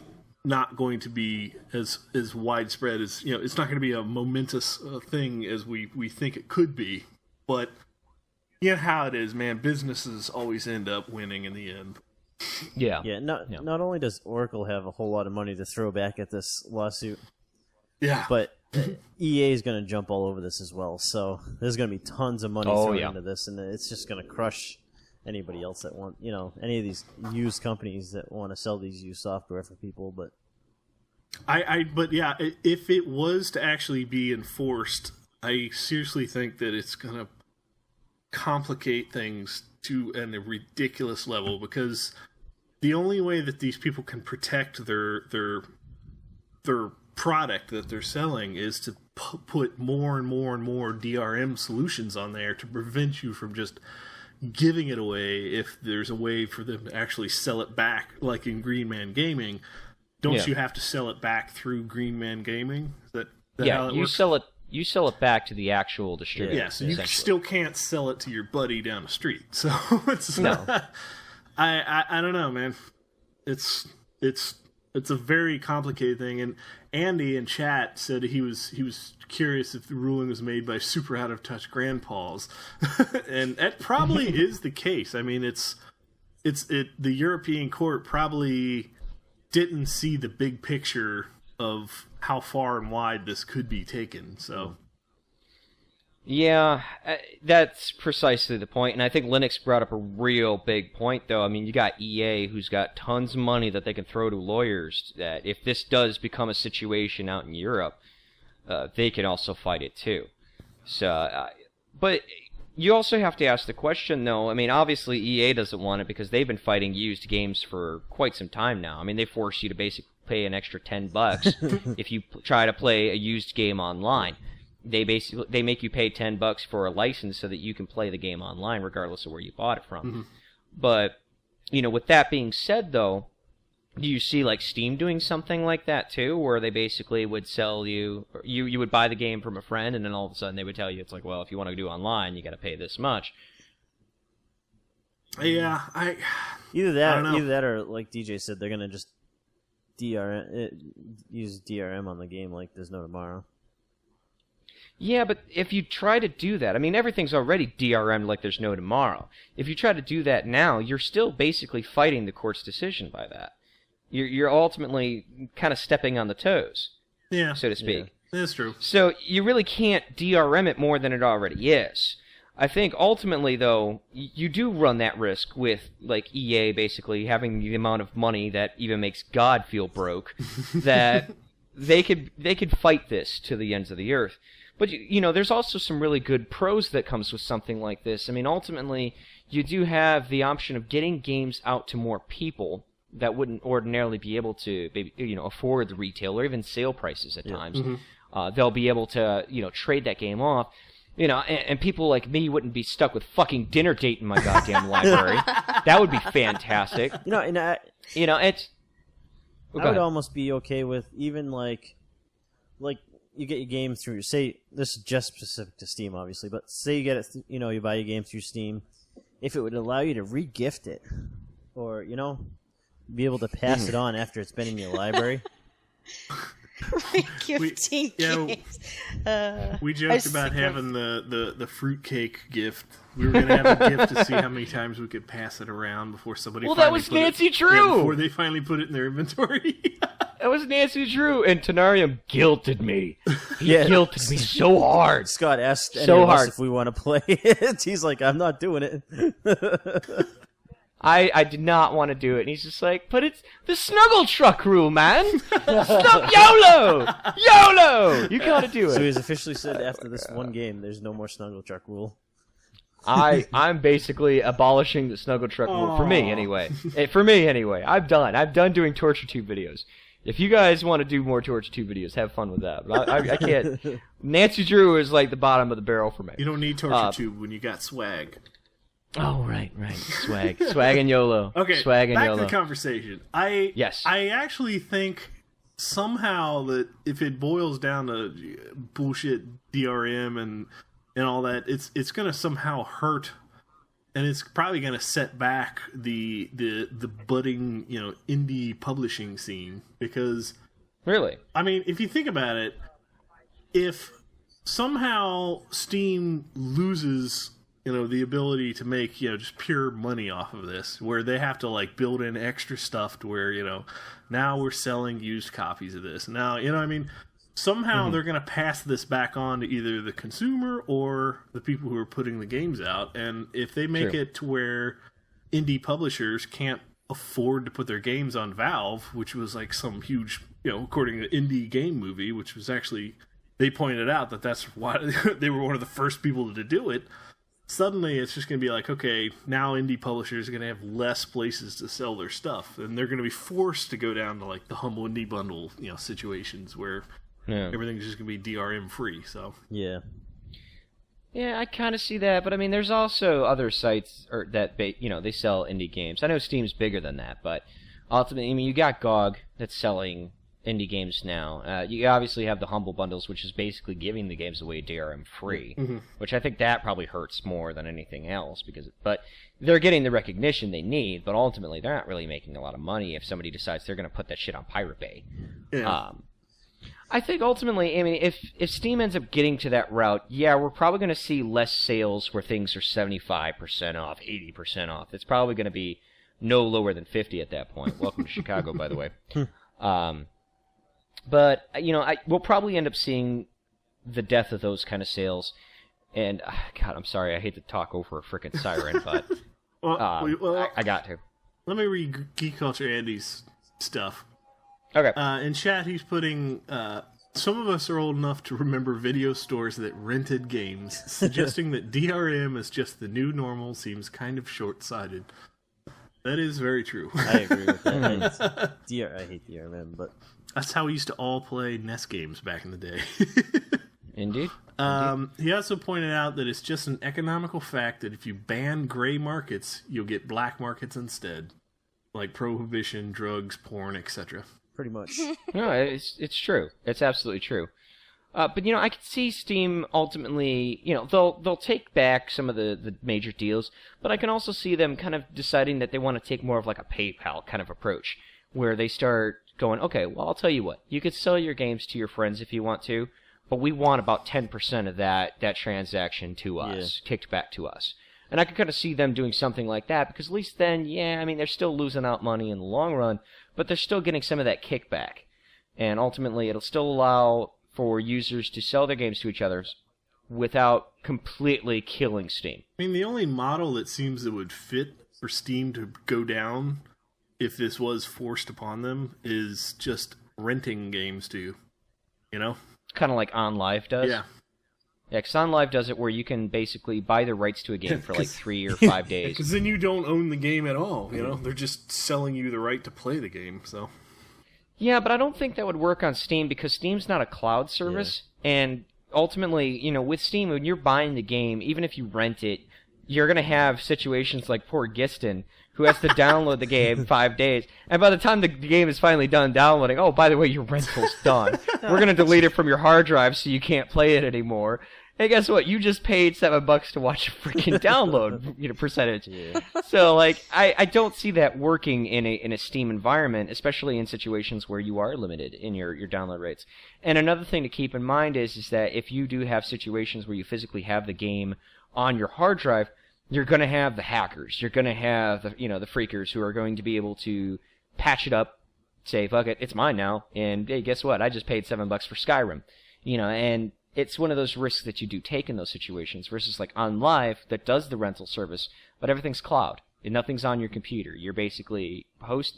not going to be as widespread as it's not going to be a momentous thing as we think it could be. But how it is, man. Businesses always end up winning in the end. Yeah. Not only does Oracle have a whole lot of money to throw back at this lawsuit, but EA is going to jump all over this as well. So there's going to be tons of money thrown into this, and it's just going to crush anybody else that want, any of these used companies that want to sell these used software for people. But if it was to actually be enforced, I seriously think that it's going to complicate things to a ridiculous level, because the only way that these people can protect their product that they're selling is to put more and more and more DRM solutions on there to prevent you from just giving it away. If there's a way for them to actually sell it back, like in Green Man Gaming, don't you have to sell it back through Green Man Gaming? Is that how it works? You sell it back to the actual distributor. Yeah, so you still can't sell it to your buddy down the street. So it's I don't know, man. It's a very complicated thing. And Andy in chat said he was curious if the ruling was made by super out of touch grandpas, and that probably is the case. I mean, the European court probably didn't see the big picture of how far and wide this could be taken. So yeah, that's precisely the point. And I think Linux brought up a real big point, though. I mean, you got EA, who's got tons of money that they can throw to lawyers, that if this does become a situation out in Europe, they can also fight it too. So, but you also have to ask the question, though. I mean, obviously EA doesn't want it, because they've been fighting used games for quite some time now. I mean, they force you to basically pay an extra $10 if you try to play a used game online. They make you pay $10 for a license so that you can play the game online, regardless of where you bought it from. Mm-hmm. But with that being said, though, do you see like Steam doing something like that too, where they basically would sell you, or you would buy the game from a friend, and then all of a sudden they would tell you, it's like, well, if you want to do online, you got to pay this much. Yeah, either that or like DJ said, they're gonna just use DRM on the game like there's no tomorrow. Yeah, but if you try to do that, I mean, everything's already DRM'd like there's no tomorrow. If you try to do that now, you're still basically fighting the court's decision by that. You're ultimately kind of stepping on the toes, so to speak. Yeah, that's true. So you really can't DRM it more than it already is. I think ultimately, though, you do run that risk with, like, EA basically having the amount of money that even makes God feel broke, that they could fight this to the ends of the earth. But, there's also some really good pros that comes with something like this. I mean, ultimately, you do have the option of getting games out to more people that wouldn't ordinarily be able to, afford the retail or even sale prices at times. Mm-hmm. They'll be able to, trade that game off. And people like me wouldn't be stuck with fucking Dinner Date in my goddamn library. That would be fantastic. It's... I would almost be okay with even like you get your game through, say, this is just specific to Steam, obviously, but say you get it, you buy your game through Steam, if it would allow you to re-gift it, or, be able to pass it on after it's been in your library. Gifting games. We joked about having the fruitcake gift. We were going to have a gift to see how many times we could pass it around before somebody. Well, that was Nancy Drew. Yeah, before they finally put it in their inventory. That was Nancy Drew, and Tenarium guilted me. He guilted me so hard. Scott asked us if we want to play it. He's like, I'm not doing it. I did not want to do it, and he's just like, but it's the Snuggle Truck rule, man! Stop YOLO! YOLO! You gotta do it. So he's officially said after this one game, there's no more Snuggle Truck rule. I'm basically abolishing the Snuggle Truck rule, for me anyway. I'm done. I'm done doing Torture Tube videos. If you guys want to do more Torture Tube videos, have fun with that. But I can't. Nancy Drew is like the bottom of the barrel for me. You don't need Torture Tube when you got swag. Oh, right. Swag. Swag and YOLO. Okay, swag and back YOLO. to the conversation. I actually think somehow that if it boils down to bullshit DRM and all that, it's going to somehow hurt, and it's probably going to set back the budding, indie publishing scene. Because, really, I mean, if you think about it, if somehow Steam loses the ability to make, just pure money off of this, where they have to, like, build in extra stuff to where, now we're selling used copies of this. Now, somehow they're going to pass this back on to either the consumer or the people who are putting the games out. And if they make it to where indie publishers can't afford to put their games on Valve, which was, like, some huge, according to Indie Game Movie, which was actually, they pointed out that that's why they were one of the first people to do it. Suddenly, it's just going to be like, okay, now indie publishers are going to have less places to sell their stuff, and they're going to be forced to go down to, like, the humble indie bundle, situations where everything's just going to be DRM free. So yeah, I kind of see that, but I mean, there's also other sites that they sell indie games. I know Steam's bigger than that, but ultimately, I mean, you got GOG that's selling indie games now. You obviously have the Humble Bundles, which is basically giving the games away DRM free, which I think that probably hurts more than anything else, but they're getting the recognition they need, but ultimately they're not really making a lot of money if somebody decides they're going to put that shit on Pirate Bay. Yeah. I think ultimately, I mean, if Steam ends up getting to that route, we're probably going to see less sales where things are 75% off, 80% off. It's probably going to be no lower than 50 at that point. Welcome to Chicago, by the way. But, we'll probably end up seeing the death of those kind of sales. And, God, I'm sorry, I hate to talk over a frickin' siren, but I got to. Let me read Geek Culture Andy's stuff. Okay. In chat, he's putting, some of us are old enough to remember video stores that rented games, suggesting that DRM is just the new normal seems kind of short-sighted. That is very true. I agree with that. I hate DRM, but... That's how we used to all play NES games back in the day. Indeed. He also pointed out that it's just an economical fact that if you ban gray markets, you'll get black markets instead. Like prohibition, drugs, porn, etc. Pretty much. No, it's true. It's absolutely true. But, I could see Steam ultimately, they'll take back some of the major deals, but I can also see them kind of deciding that they want to take more of like a PayPal kind of approach, where they start going, okay, well, I'll tell you what, you could sell your games to your friends if you want to, but we want about 10% of that transaction to us, kicked back to us. And I could kind of see them doing something like that, because at least then, they're still losing out money in the long run, but they're still getting some of that kickback. And ultimately, it'll still allow for users to sell their games to each other without completely killing Steam. I mean, the only model that seems that would fit for Steam to go down if this was forced upon them is just renting games to you. You know? Kind of like OnLive does. Yeah. Yeah, because OnLive does it where you can basically buy the rights to a game for like 3 or 5 days. Because then you don't own the game at all, you know? They're just selling you the right to play the game, so... Yeah, but I don't think that would work on Steam because Steam's not a cloud service, and ultimately, you know, with Steam, when you're buying the game, even if you rent it, you're going to have situations like poor Giston, who has to download the game 5 days, and by the time the game is finally done downloading, oh, by the way, your rental's done. We're going to delete it from your hard drive so you can't play it anymore. And guess what? You just paid $7 to watch a freaking download, percentage. Yeah. So, like, I don't see that working in a Steam environment, especially in situations where you are limited in your download rates. And another thing to keep in mind is that if you do have situations where you physically have the game on your hard drive, you're going to have the hackers. You're going to have the freakers who are going to be able to patch it up, say, fuck it, it's mine now, and hey, guess what? I just paid $7 for Skyrim. And it's one of those risks that you do take in those situations versus like OnLive that does the rental service, but everything's cloud. And nothing's on your computer. You're basically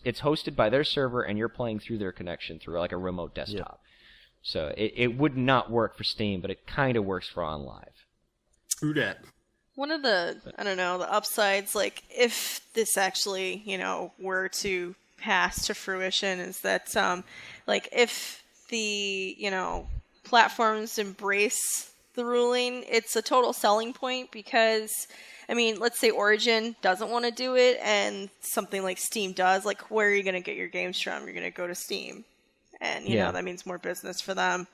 it's hosted by their server and you're playing through their connection through like a remote desktop. Yep. So it would not work for Steam, but it kind of works for OnLive. True that. One of the, the upsides, like if this actually, were to pass to fruition is that, like if the, platforms embrace the ruling, it's a total selling point because, let's say Origin doesn't want to do it and something like Steam does. Like, where are you going to get your games from? You're going to go to Steam. And, that means more business for them.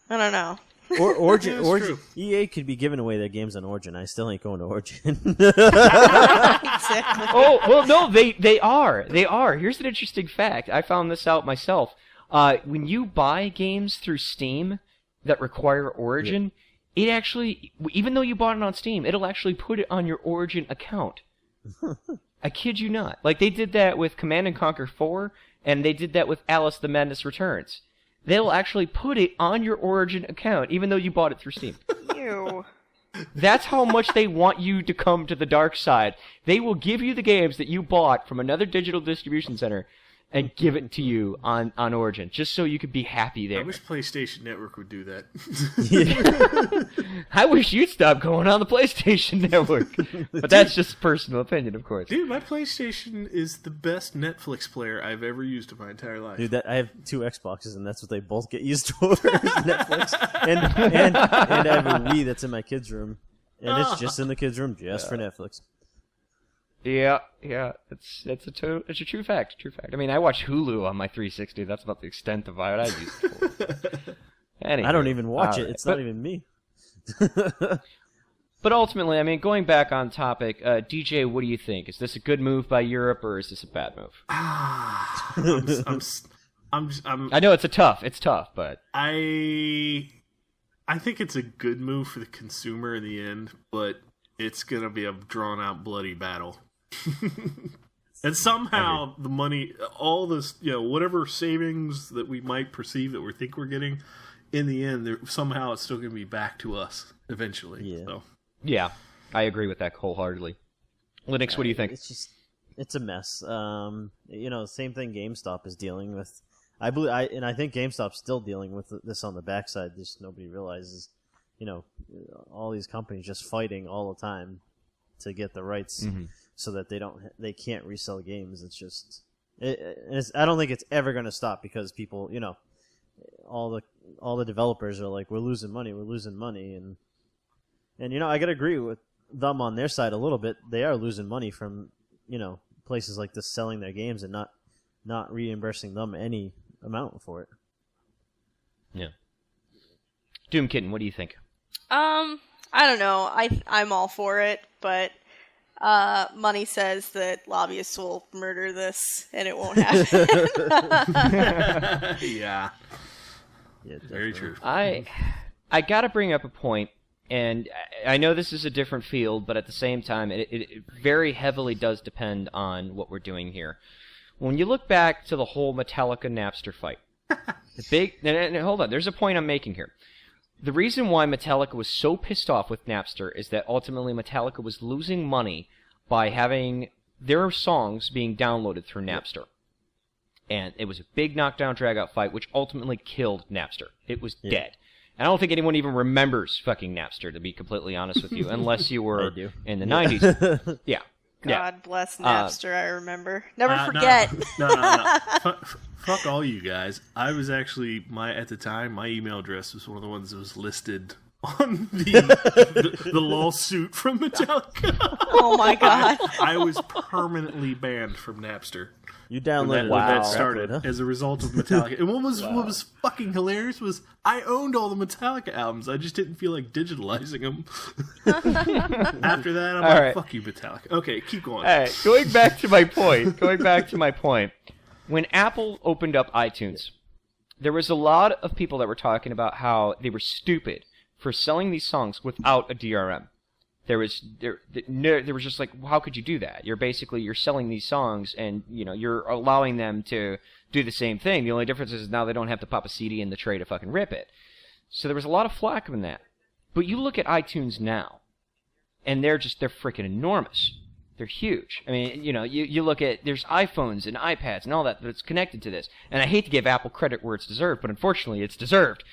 I don't know. Origin, EA could be giving away their games on Origin. I still ain't going to Origin. Exactly. Oh, well, no, they are. They are. Here's an interesting fact. I found this out myself. When you buy games through Steam that require Origin, it actually, even though you bought it on Steam, it'll actually put it on your Origin account. I kid you not. Like, they did that with Command & Conquer 4, and they did that with Alice the Madness Returns. They'll actually put it on your Origin account, even though you bought it through Steam. Ew. That's how much they want you to come to the dark side. They will give you the games that you bought from another digital distribution center and give it to you on Origin, just so you could be happy there. I wish PlayStation Network would do that. I wish you'd stop going on the PlayStation Network. But that's just personal opinion, of course. Dude, my PlayStation is the best Netflix player I've ever used in my entire life. Dude, I have 2 Xboxes, and that's what they both get used for, is Netflix. And I have a Wii that's in my kids' room, and it's just in the kids' room, just for Netflix. Yeah, it's a true fact. I watch Hulu on my 360. That's about the extent of what I use it for. Anyway, I don't even watch it. It's not even me. But ultimately, going back on topic, DJ, what do you think? Is this a good move by Europe or is this a bad move? I'm I know it's tough, but I think it's a good move for the consumer in the end, but it's gonna be a drawn out bloody battle. And somehow the money, all this, whatever savings that we might perceive that we think we're getting, in the end, somehow it's still going to be back to us eventually. Yeah. So. Yeah, I agree with that wholeheartedly. Linux, what do you think? It's a mess. Same thing GameStop is dealing with. I think GameStop's still dealing with this on the backside. Just nobody realizes. All these companies just fighting all the time to get the rights. Mm-hmm. So that they can't resell games. It's just, I don't think it's ever going to stop because people, all the developers are like, we're losing money, and I got to agree with them on their side a little bit. They are losing money from, places like this selling their games and not reimbursing them any amount for it. Yeah. Doomkitten, what do you think? I don't know. I'm all for it, but. Money says that lobbyists will murder this, and it won't happen. Yeah, very true. I gotta bring up a point, and I know this is a different field, but at the same time, it very heavily does depend on what we're doing here. When you look back to the whole Metallica Napster fight, hold on, there's a point I'm making here. the reason why Metallica was so pissed off with Napster is that ultimately Metallica was losing money by having their songs being downloaded through Napster. And it was a big knockdown, drag-out fight, which ultimately killed Napster. It was dead. And I don't think anyone even remembers fucking Napster, to be completely honest with you, unless you were in the 90s. Yeah. God bless Napster, I remember. Never forget. No. Fuck all you guys. I was actually, at the time, my email address was one of the ones that was listed on the lawsuit from Metallica. Oh my god. I was permanently banned from Napster. You downloaded when that started as a result of Metallica. And what was fucking hilarious was I owned all the Metallica albums. I just didn't feel like digitalizing them. After that, I'm like, fuck you, Metallica. Okay, keep going. All right, going back to my point. When Apple opened up iTunes, there was a lot of people that were talking about how they were stupid for selling these songs without a DRM. There was just like, how could you do that? You're selling these songs and, you're allowing them to do the same thing. The only difference is now they don't have to pop a CD in the tray to fucking rip it. So there was a lot of flack in that. But you look at iTunes now, and they're freaking enormous. They're huge. I mean, you look at, there's iPhones and iPads and all that's connected to this. And I hate to give Apple credit where it's deserved, but unfortunately it's deserved.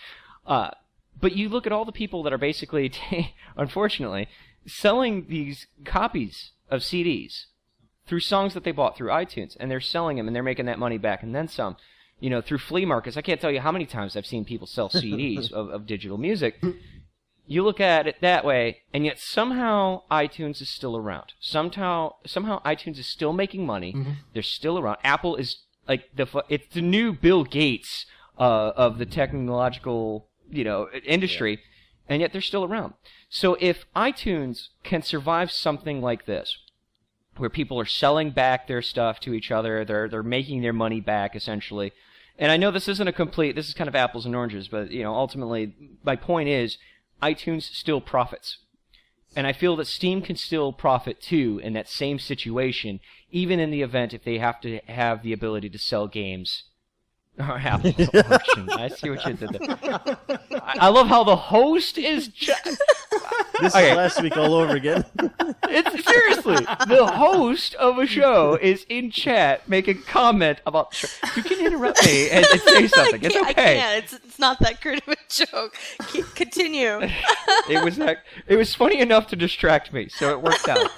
But you look at all the people that are basically, unfortunately, selling these copies of CDs through songs that they bought through iTunes, and they're selling them, and they're making that money back and then some. Through flea markets. I can't tell you how many times I've seen people sell CDs of digital music. You look at it that way, and yet somehow iTunes is still around. Somehow iTunes is still making money. Mm-hmm. They're still around. Apple is like it's the new Bill Gates of the technological industry, and yet they're still around. So if iTunes can survive something like this, where people are selling back their stuff to each other, they're making their money back essentially. And I know this is kind of apples and oranges, but ultimately my point is iTunes still profits. And I feel that Steam can still profit too in that same situation, even in the event if they have to have the ability to sell games. Or Apple. I see what you did there. I love how the host is... This is last week all over again. It's seriously, the host of a show is in chat making comment about... You can interrupt me and say something. It's okay. I can't. It's not that great of a joke. Continue. It was funny enough to distract me, so it worked out.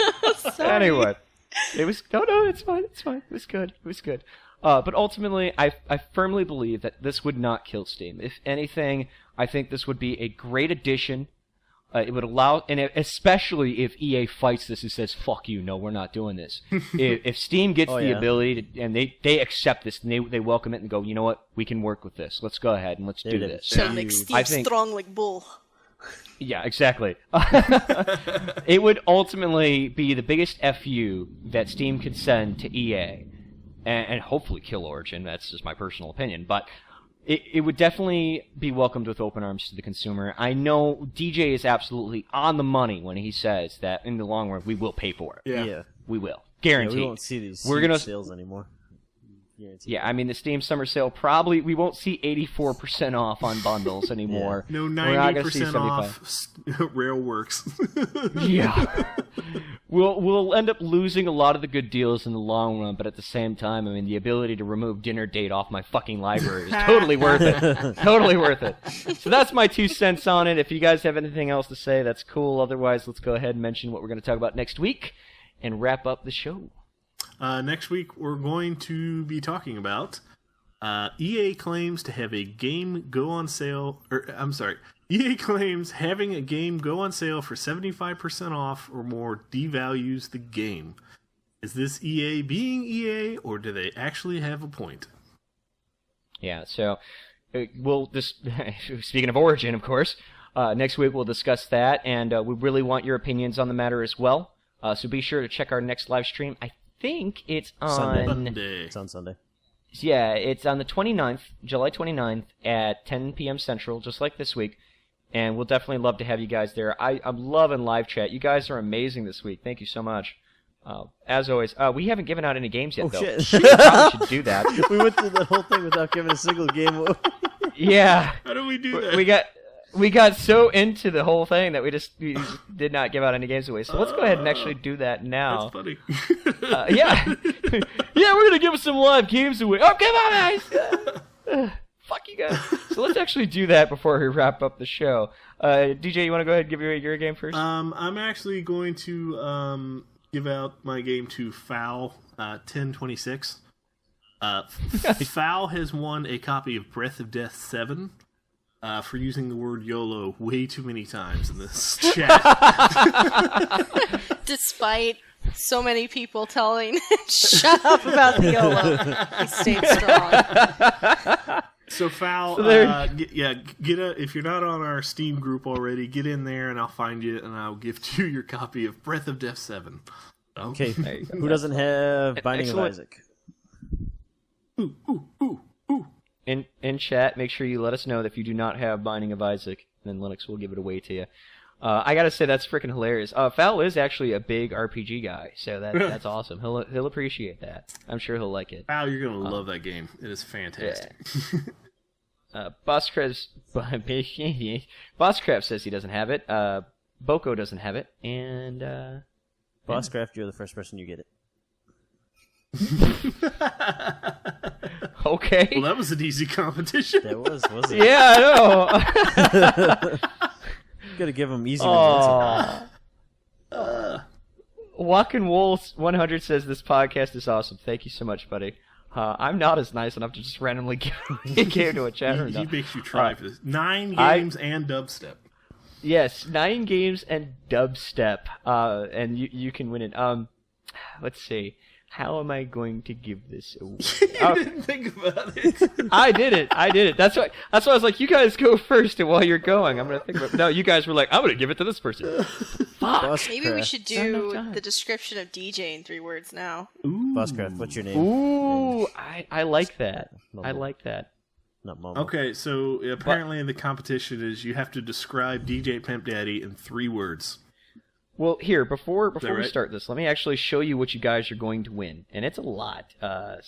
Sorry. Anyway, it was... No, it's fine. It was good. But ultimately, I firmly believe that this would not kill Steam. If anything, I think this would be a great addition. It would allow, and especially if EA fights this and says, fuck you, no, we're not doing this. if Steam gets the ability to, and they accept this, and they welcome it and go, you know what, we can work with this. Let's go ahead and let's do this. Shall make Steam strong like bull. Yeah, exactly. It would ultimately be the biggest FU that Steam could send to EA. And hopefully kill Origin. That's just my personal opinion. But it would definitely be welcomed with open arms to the consumer. I know DJ is absolutely on the money when he says that in the long run, we will pay for it. Yeah. We will. Guaranteed. We won't see these sales anymore. Guaranteed. Yeah, I mean, the Steam Summer Sale we won't see 84% off on bundles anymore. No, 90% off Railworks. Yeah. We'll end up losing a lot of the good deals in the long run, but at the same time, I mean, the ability to remove dinner date off my fucking library is totally worth it. Totally worth it. So that's my 2 cents on it. If you guys have anything else to say, that's cool. Otherwise, let's go ahead and mention what we're going to talk about next week and wrap up the show. Next week, we're going to be talking about EA claims to have a game go on sale, EA claims having a game go on sale for 75% off or more devalues the game. Is this EA being EA, or do they actually have a point? Yeah, so speaking of Origin, of course, next week we'll discuss that, and we really want your opinions on the matter as well. So be sure to check our next live stream. I think it's on Sunday. It's on Sunday. Yeah, it's on the 29th, July 29th at 10 p.m. Central, just like this week. And we'll definitely love to have you guys there. I'm loving live chat. You guys are amazing this week. Thank you so much. As always, we haven't given out any games yet, though. Shit. We probably should do that. We went through the whole thing without giving a single game. Yeah. How do we do that? We got... We got so into the whole thing that we just did not give out any games away. So let's go ahead and actually do that now. That's funny. Yeah. Yeah, we're going to give some live games away. Oh, come on, guys! Fuck you guys. So let's actually do that before we wrap up the show. DJ, you want to go ahead and give your game first? I'm actually going to give out my game to Foul 1026. Foul has won a copy of Breath of Death 7 for using the word YOLO way too many times in this chat. Despite so many people telling shut up about the YOLO, he stayed strong. So Foul, if you're not on our Steam group already, get in there and I'll find you and I'll gift you your copy of Breath of Death 7. Okay, who doesn't have Binding of Isaac? Ooh. In chat, make sure you let us know that if you do not have Binding of Isaac, then Linux will give it away to you. I gotta say, that's freaking hilarious. Foul is actually a big RPG guy, so that's awesome. He'll appreciate that. I'm sure he'll like it. Foul, you're gonna love that game. It is fantastic. Yeah. Bosscraft says he doesn't have it. Boko doesn't have it, and Bosscraft, you're the first person you get it. Okay. Well, that was an easy competition. That wasn't it? Yeah, I know. Gotta give him easy ones. Walking Wolves 100 says this podcast is awesome. Thank you so much, buddy. I'm not as nice enough to just randomly give a game to a chat room. He makes you try for this. 9 games and dubstep. Yes, 9 games and dubstep, and you can win it. Let's see. How am I going to give this away? You didn't think about it. I did it. That's why I was like, you guys go first, and while you're going, I'm gonna think about it. No, you guys were like, I'm gonna give it to this person. Fuck. Maybe we should do the description of DJ in 3 words now. Bosscraft, what's your name? Ooh, I like that. I like that. Not Momo. Okay, so apparently in the competition is you have to describe DJ Pimp Daddy in 3 words. Well, here, before we right? start this, let me actually show you what you guys are going to win. And it's a lot. Well,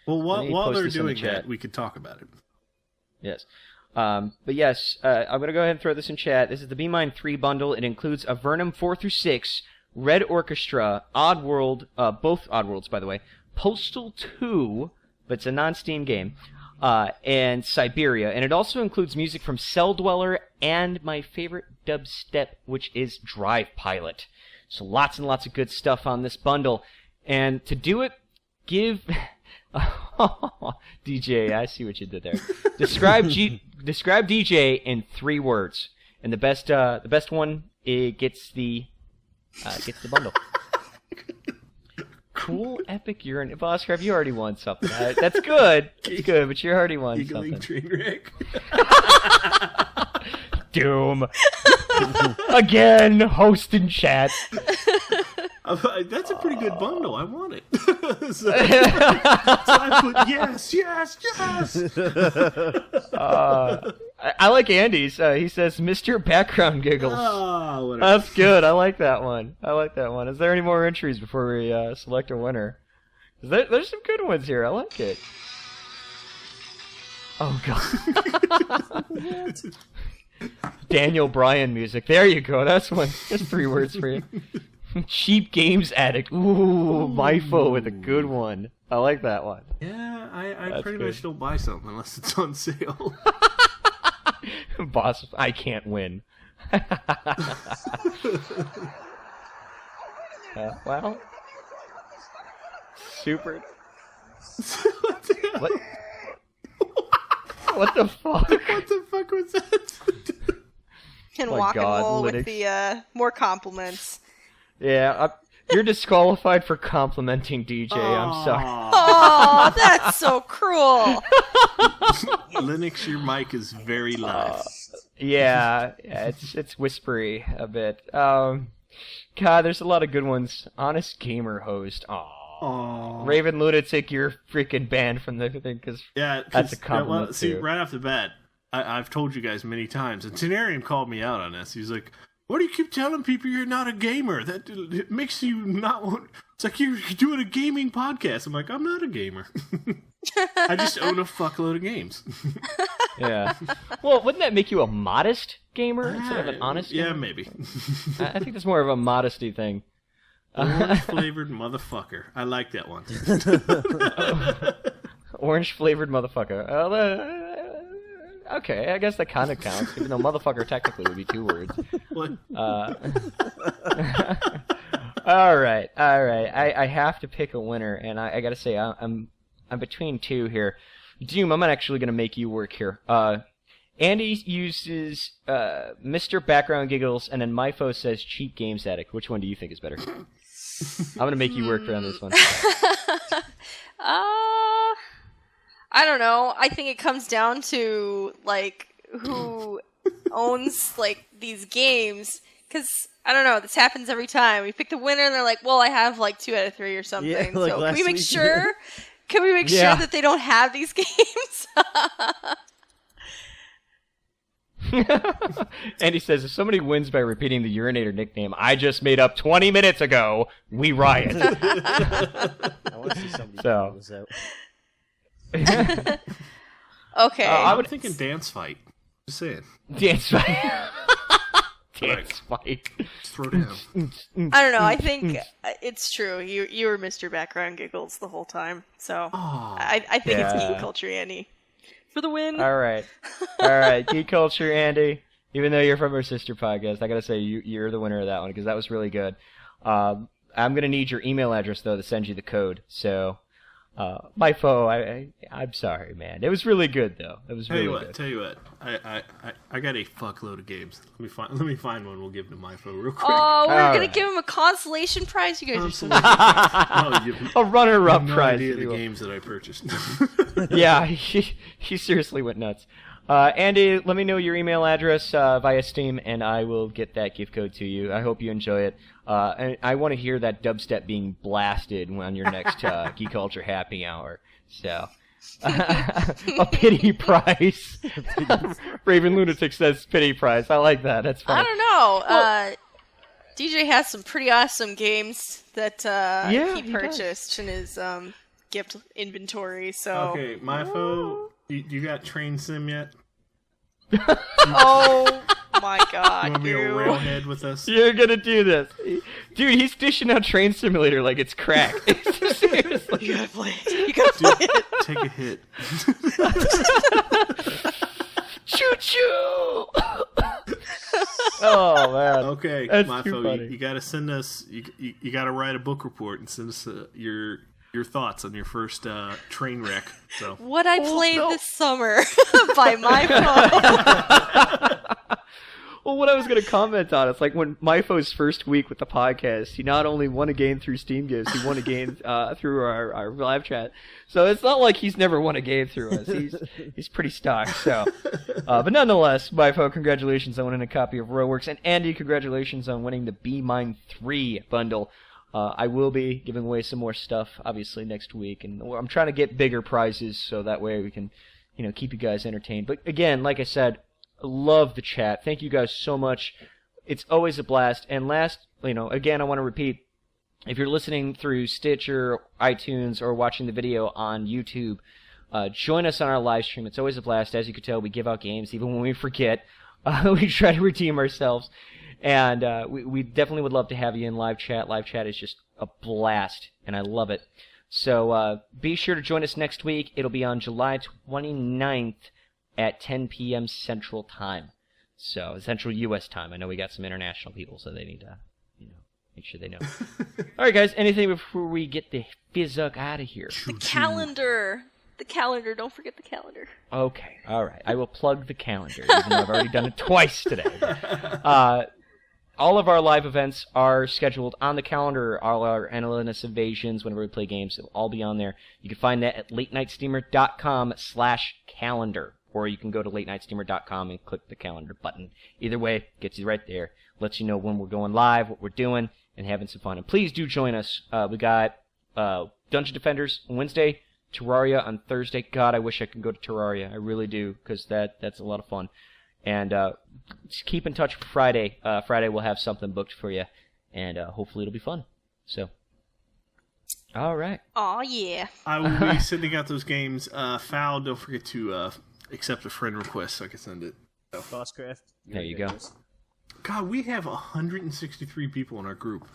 while they're doing that, we could talk about it. Yes. But yes, I'm going to go ahead and throw this in chat. This is the Be Mine 3 bundle. It includes Avernum 4 through 6, Red Orchestra, Oddworld, both Oddworlds, by the way, Postal 2, but it's a non-Steam game, and Siberia. And it also includes music from Cell Dweller and my favorite dubstep, which is Drive Pilot. So lots and lots of good stuff on this bundle. And to do it, give... DJ, I see what you did there. Describe DJ in 3 words. And the best one gets the bundle. Cool, epic urine. Bosscraft, you already won something. That's good. It's good, but you already won something. Train wreck. Doom. Again, host and chat. That's a pretty good bundle. I want it. so I put yes. I like Andy's. He says, Mr. Background Giggles. Oh, whatever. That's good. I like that one. Is there any more entries before we select a winner? There's some good ones here. I like it. Oh, God. Daniel Bryan music. There you go. That's one. There's 3 words for you. Cheap Games Addict. Ooh, Mifo with a good one. I like that one. Yeah, I pretty much don't buy something unless it's on sale. Boss, I can't win. Well, super. What? What the fuck? What the fuck was that? And My walk God, and roll Linux. with the more compliments. Yeah, you're disqualified for complimenting DJ. I'm sorry. Oh, that's so cruel. Linux, your mic is very loud. Yeah, it's whispery a bit. God, there's a lot of good ones. Honest Gamer Host. Aww. Raven Lunatic, you're freaking banned from the thing because that's a compliment see, too. right off the bat, I've told you guys many times, and Tenarium called me out on this. He's like, "Why do you keep telling people you're not a gamer? That it makes you not want." It's like you're doing a gaming podcast. I'm like, I'm not a gamer. I just own a fuckload of games. Yeah. Well, wouldn't that make you a modest gamer instead of an honest gamer? Yeah, maybe. I think that's more of a modesty thing. Orange-flavored motherfucker. I like that one. Orange-flavored motherfucker. Okay, I guess that kind of counts, even though motherfucker technically would be 2 words. What? All right. I have to pick a winner, and I gotta say, I'm between 2 here. Doom, I'm actually gonna make you work here. Andy uses Mr. Background Giggles, and then Myfo says Cheap Games Addict. Which one do you think is better? I'm gonna make you work on this one. I don't know. I think it comes down to like who owns like these games, because I don't know. This happens every time. We pick the winner, and they're like, "Well, I have like 2 out of 3 or something." Yeah, like so last can we make week. sure? Can we make sure that they don't have these games? Andy says, if somebody wins by repeating the urinator nickname I just made up 20 minutes ago, we riot. I want to see somebody figure this out. Okay. I'm thinking dance fight. Just saying. Dance fight. Dance fight. Just throw down. I don't know. I think it's true. You were Mr. Background Giggles the whole time, so I think it's geek culture, Andy, for the win. All right, geek culture, Andy. Even though you're from our sister podcast, I gotta say you're the winner of that one because that was really good. I'm gonna need your email address though to send you the code. So, Myfo, I'm sorry, man. It was really good though. It was really good. Tell you what. I got a fuckload of games. Let me find one. We'll give it to Myfo real quick. Oh, we're gonna give him a consolation prize. You guys are so A runner-up prize. Idea the games that I purchased. Yeah, he seriously went nuts. Andy, let me know your email address via Steam, and I will get that gift code to you. I hope you enjoy it. And I want to hear that dubstep being blasted on your next Geek Culture Happy Hour. So, a pity prize. Raven Lunatic says pity prize. I like that. That's funny. I don't know. Well, DJ has some pretty awesome games that he purchased in his gift inventory. So okay, Myfo, you got Train Sim yet? Oh my god, you want to be a railhead with us? You're gonna do this. Dude, he's dishing out Train Simulator like it's crack. Seriously. You gotta play it. You gotta play it. Take a hit. Choo-choo! Oh, man. Okay, Myfo, you gotta send us, you gotta write a book report and send us your thoughts on your first train wreck. So what I played this summer by Myfo. Well, what I was going to comment on, it's like when Myfo's first week with the podcast, he not only won a game through Steam Gifts, he won a game through our live chat. So it's not like he's never won a game through us. He's pretty stocked. So, but nonetheless, Myfo, congratulations on winning a copy of Railworks, and Andy, congratulations on winning the Be Mine 3 bundle. I will be giving away some more stuff, obviously, next week, and I'm trying to get bigger prizes so that way we can, keep you guys entertained. But again, like I said, I love the chat. Thank you guys so much. It's always a blast. And again, I want to repeat, if you're listening through Stitcher, iTunes, or watching the video on YouTube, join us on our live stream. It's always a blast. As you can tell, we give out games even when we forget. We try to redeem ourselves. And we definitely would love to have you in live chat. Live chat is just a blast, and I love it. So be sure to join us next week. It'll be on July 29th at 10 p.m. Central Time. So Central U.S. Time. I know we got some international people, so they need to, make sure they know. All right, guys, anything before we get the fizzuck out of here? The calendar. The calendar. Don't forget the calendar. Okay. All right. I will plug the calendar, even though I've already done it twice today. All of our live events are scheduled on the calendar. All our LNS invasions, whenever we play games, it'll all be on there. You can find that at latenightsteamer.com/calendar. Or you can go to latenightsteamer.com and click the calendar button. Either way, gets you right there. Lets you know when we're going live, what we're doing, and having some fun. And please do join us. We got Dungeon Defenders on Wednesday, Terraria on Thursday. God, I wish I could go to Terraria. I really do, because that's a lot of fun. And just keep in touch for Friday. Friday we'll have something booked for you, and hopefully it'll be fun. So, all right. Aw, yeah. I will be sending out those games. Foul, don't forget to accept a friend request so I can send it. Bosscraft. There you go. God, we have 163 people in our group.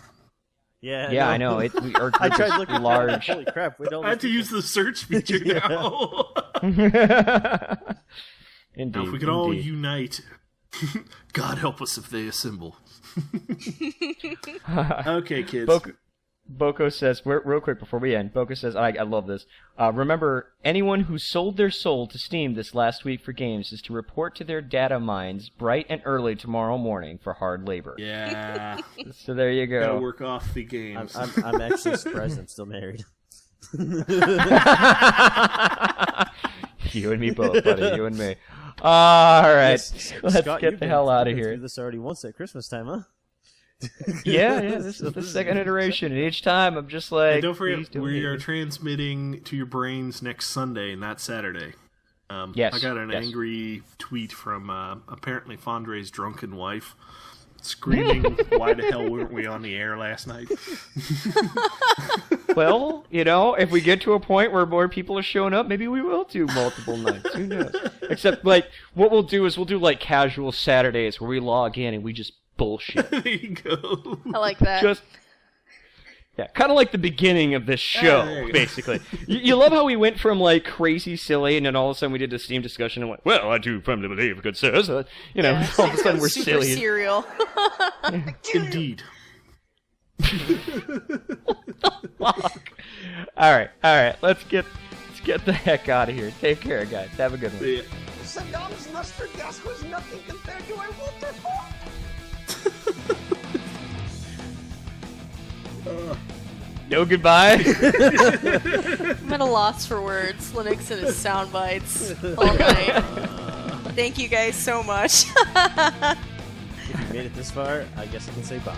Yeah, I know. Our I group tried is looking. large. Holy crap! I have to use the search feature now. Indeed. Now, if we could all unite, God help us if they assemble. Okay, kids. Boko says, real quick before we end, Boko says, I love this. Remember, anyone who sold their soul to Steam this last week for games is to report to their data mines bright and early tomorrow morning for hard labor. Yeah. So there you Gotta go. work off the games. I'm actually surprised I'm still married. You and me both, buddy. You and me. All right. Yes, Let's Scott, get you've the been- hell out of you've been here. through this already once at Christmas time, huh? Yeah. This is the second iteration, and each time I'm just like, And don't forget, please don't we hate are me. transmitting to your brains next Sunday, not Saturday. Yes, I got an yes. angry tweet from apparently Fondre's drunken wife, screaming, "Why the hell weren't we on the air last night?" Well, if we get to a point where more people are showing up, maybe we will do multiple nights. Who knows? Except, what we'll do is we'll do, casual Saturdays where we log in and we just bullshit. There you go. I like that. Kind of like the beginning of this show, there you go. basically. You love how we went from, crazy silly, and then all of a sudden we did the Steam discussion and went, well, I do firmly believe, good sirs. All of a sudden we're Super silly. serial. Indeed. Fuck. All right. Let's get the heck out of here. Take care, guys. Have a good one. Yeah. Saddam's mustard gas was nothing compared to a waterfall. No goodbye. I'm at a loss for words. Linux and his sound bites all night. Thank you guys so much. If you made it this far, I guess I can say bye.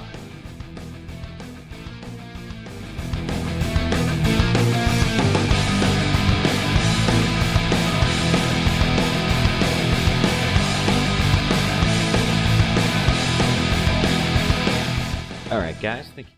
All right, guys. Thank you.